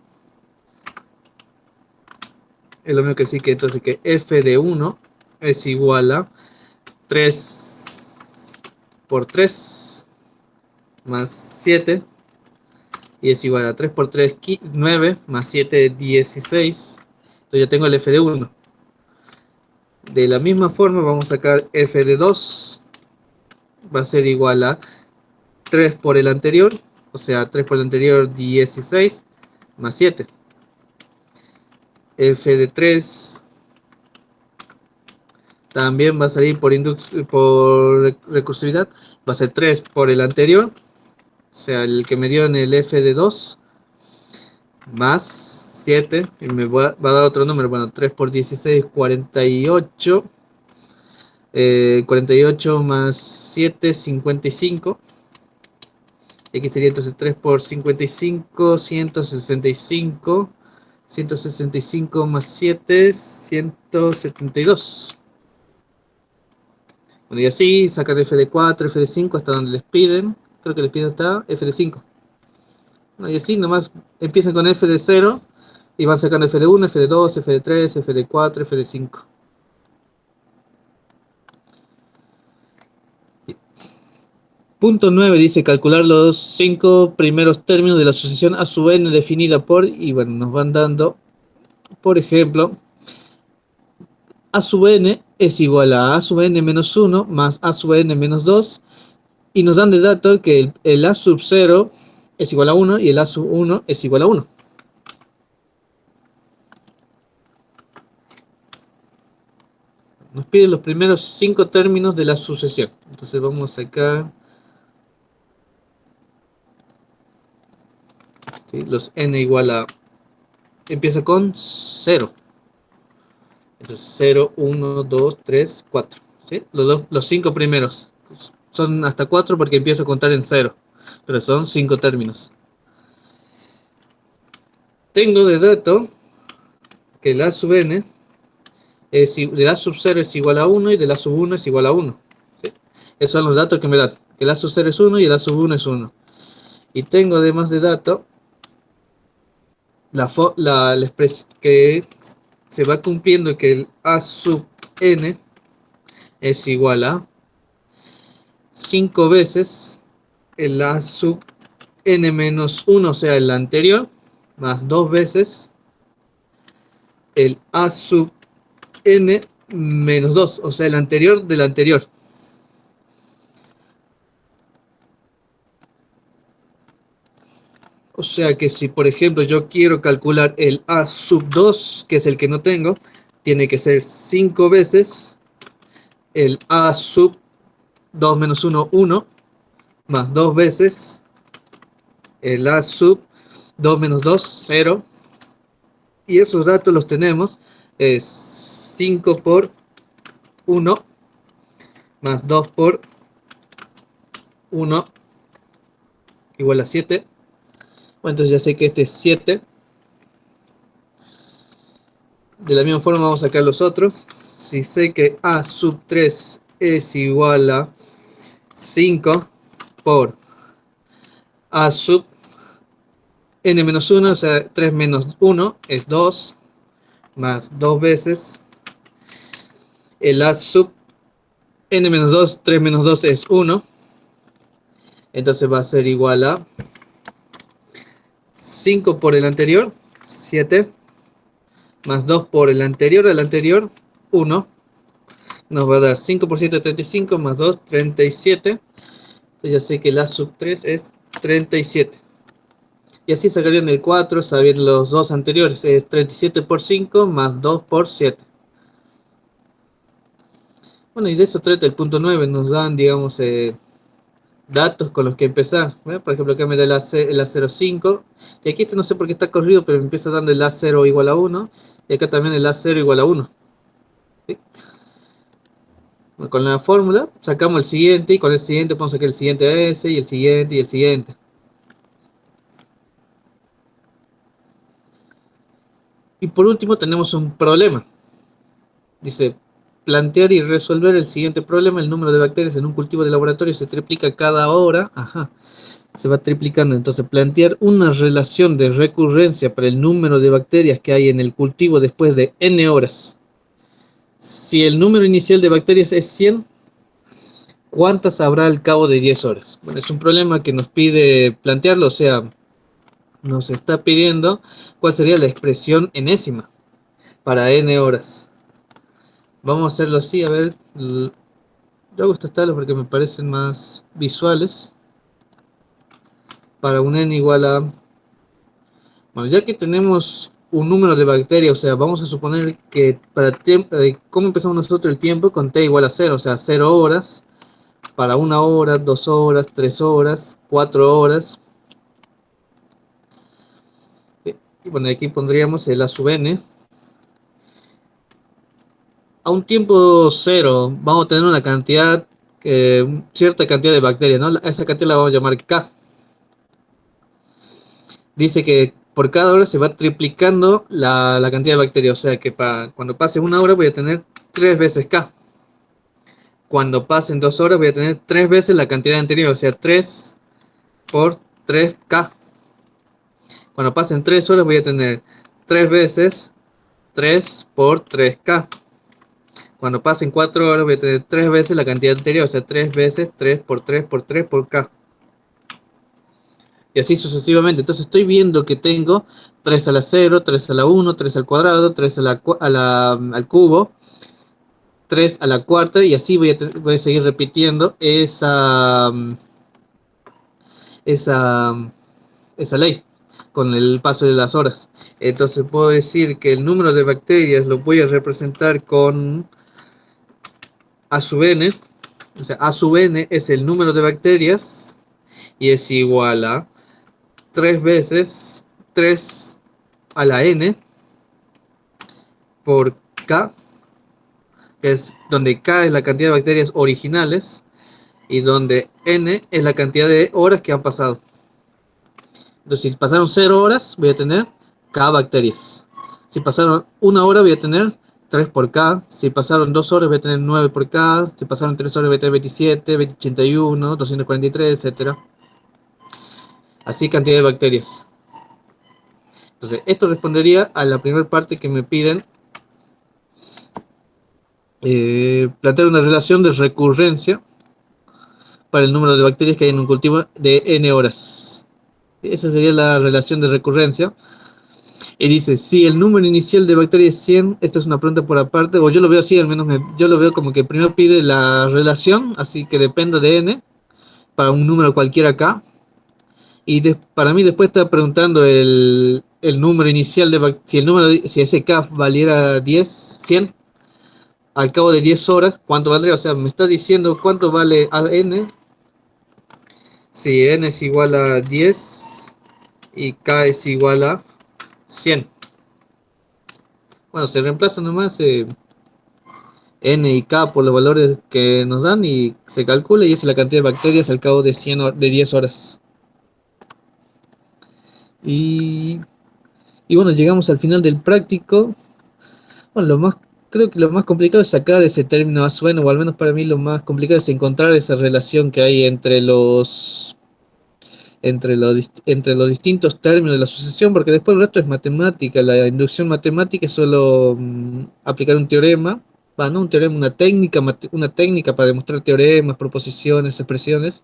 Es lo mismo que decir que entonces que f de 1 es igual a 3 por 3 más 7, y es igual a 3 por 3, 9, más 7, 16. Entonces ya tengo el f de 1. De la misma forma vamos a sacar f de 2, va a ser igual a 3 por el anterior, o sea 3 por el anterior, 16, más 7. F de 3 también va a salir por recursividad, va a ser 3 por el anterior, o sea el que me dio en el f de 2, más 7, y me va a dar otro número. Bueno, 3 por 16, 48, 48 más 7, 55. Aquí sería entonces 3 por 55, 165. 165 más 7, 172. Bueno, y así sacan f de 4, f de 5 hasta donde les piden. Creo que les piden hasta f de 5. Bueno, y así nomás empiezan con f de 0 y van sacando f de 1, f de 2, f de 3, f de 4, f de 5. Punto 9 dice calcular los 5 primeros términos de la sucesión a sub n definida por, y bueno, nos van dando, por ejemplo, a sub n es igual a sub n menos 1 más a sub n menos 2, y nos dan de dato que el a sub 0 es igual a 1 y el a sub 1 es igual a 1. Nos piden los primeros 5 términos de la sucesión. Entonces vamos a sacar, ¿sí? Los n igual a, empieza con 0. Entonces 0, 1, 2, 3, 4. ¿Sí? Los 5 primeros. Son hasta 4 porque empiezo a contar en 0. Pero son 5 términos. Tengo de dato que el a sub n del A sub 0 es igual a 1 y del A sub 1 es igual a 1. ¿Sí? Esos son los datos que me dan. El A sub 0 es 1 y el A sub 1 es 1. Y tengo además de dato la expresión que se va cumpliendo que el A sub n es igual a 5 veces el A sub n menos 1, o sea, el anterior, más 2 veces el A sub n menos 2, o sea, el anterior del anterior. O sea que si, por ejemplo, yo quiero calcular el A sub 2, que es el que no tengo, tiene que ser 5 veces el A sub 2 menos 1, 1, más 2 veces el A sub 2 menos 2, 0. Y esos datos los tenemos. Es 5 por 1, más 2 por 1, igual a 7. Bueno, entonces ya sé que este es 7. De la misma forma vamos a sacar los otros. Si sé que A sub 3 es igual a 5 por A sub n menos 1, o sea, 3 menos 1 es 2, más 2 veces el A sub n menos 2, 3 menos 2 es 1. Entonces va a ser igual a 5 por el anterior, 7, más 2 por el anterior al anterior, 1. Nos va a dar 5 por 7, 35, más 2, 37. Entonces ya sé que el A sub 3 es 37. Y así sacarían el 4, sabiendo los dos anteriores. Es 37 por 5 más 2 por 7. Bueno, y de eso trata el punto 9. Nos dan, digamos, datos con los que empezar. ¿Ve? Por ejemplo, acá me da el A05. Y aquí no sé por qué está corrido, pero me empieza dando el A0 igual a 1. Y acá también el A0 igual a 1. ¿Sí? Bueno, con la fórmula sacamos el siguiente. Y con el siguiente podemos sacar el siguiente a ese. Y el siguiente y el siguiente. Y por último tenemos un problema. Dice, plantear y resolver el siguiente problema. El número de bacterias en un cultivo de laboratorio se triplica cada hora. Ajá. Se va triplicando. Entonces, plantear una relación de recurrencia para el número de bacterias que hay en el cultivo después de n horas. Si el número inicial de bacterias es 100, ¿cuántas habrá al cabo de 10 horas? Bueno, es un problema que nos pide plantearlo, o sea, nos está pidiendo cuál sería la expresión enésima para n horas. Vamos a hacerlo así, a ver. Yo hago estas tablas porque me parecen más visuales. Para un n igual a... Bueno, ya que tenemos un número de bacterias, o sea, vamos a suponer que para tiempo, ¿cómo empezamos nosotros el tiempo? Con t igual a 0, o sea, 0 horas, para 1 hora, 2 horas, 3 horas, 4 horas. Y bueno, aquí pondríamos el a sub n. A un tiempo 0 vamos a tener una cantidad, cierta cantidad de bacterias, ¿no? Esa cantidad la vamos a llamar K. Dice que por cada hora se va triplicando la cantidad de bacterias, o sea que cuando pase 1 hora voy a tener 3 veces K. Cuando pasen 2 horas voy a tener 3 veces la cantidad anterior, o sea 3 por 3K. Cuando pasen 3 horas voy a tener 3 veces 3 por 3K. Cuando pasen 4 horas voy a tener 3 veces la cantidad anterior, o sea 3 veces 3 por 3 por 3 por K. Y así sucesivamente. Entonces estoy viendo que tengo 3 a la 0, 3 a la 1, 3 al cuadrado, 3 al cubo, 3 a la cuarta, y así voy a seguir repitiendo esa, esa ley con el paso de las horas. Entonces puedo decir que el número de bacterias lo voy a representar con A sub n. O sea, A sub n es el número de bacterias y es igual a 3 veces 3 a la n por K, que es donde K es la cantidad de bacterias originales y donde n es la cantidad de horas que han pasado. Entonces, si pasaron 0 horas, voy a tener K bacterias. Si pasaron 1 hora, voy a tener 3 por K. Si pasaron 2 horas voy a tener 9 por K. Si pasaron 3 horas voy a tener 27, 81, 243, etcétera. Así cantidad de bacterias. Entonces, esto respondería a la primera parte que me piden, plantear una relación de recurrencia para el número de bacterias que hay en un cultivo de n horas. Esa sería la relación de recurrencia. Y dice, si el número inicial de bacterias es 100, esta es una pregunta por aparte, o yo lo veo así, al menos yo lo veo como que primero pide la relación, así que depende de n, para un número cualquiera acá. Y para mí después está preguntando el número inicial de si ese K valiera 10, 100, al cabo de 10 horas, ¿cuánto valdría? O sea, me está diciendo cuánto vale a n, si n es igual a 10 y K es igual a 100. Bueno, se reemplaza nomás n y k por los valores que nos dan y se calcula y esa es la cantidad de bacterias al cabo de 10 horas. Y, y bueno, llegamos al final del práctico. Bueno, creo que lo más complicado es sacar ese término asueno, o al menos para mí lo más complicado es encontrar esa relación que hay entre los distintos términos de la sucesión, porque después el resto es matemática. La inducción matemática es solo aplicar un teorema, no un teorema, una técnica para demostrar teoremas, proposiciones, expresiones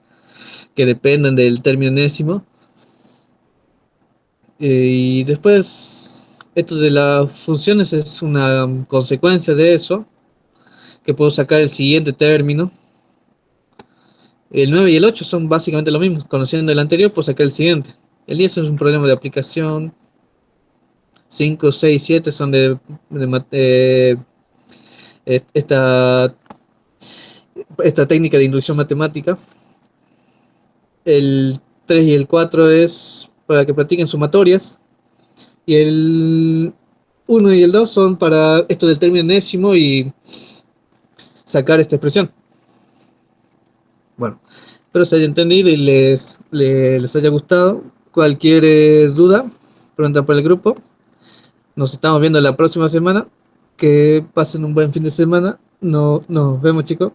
que dependen del término enésimo. Y después, esto de las funciones es una consecuencia de eso, que puedo sacar el siguiente término. El 9 y el 8 son básicamente lo mismo. Conociendo el anterior, puedo sacar el siguiente. El 10 es un problema de aplicación. 5, 6, 7 son esta, esta técnica de inducción matemática. El 3 y el 4 es para que practiquen sumatorias. Y el 1 y el 2 son para esto del término enésimo y sacar esta expresión. Bueno, espero se haya entendido y les haya gustado. Cualquier duda, pregunta por el grupo. Nos estamos viendo la próxima semana. Que pasen un buen fin de semana. Nos vemos, chicos.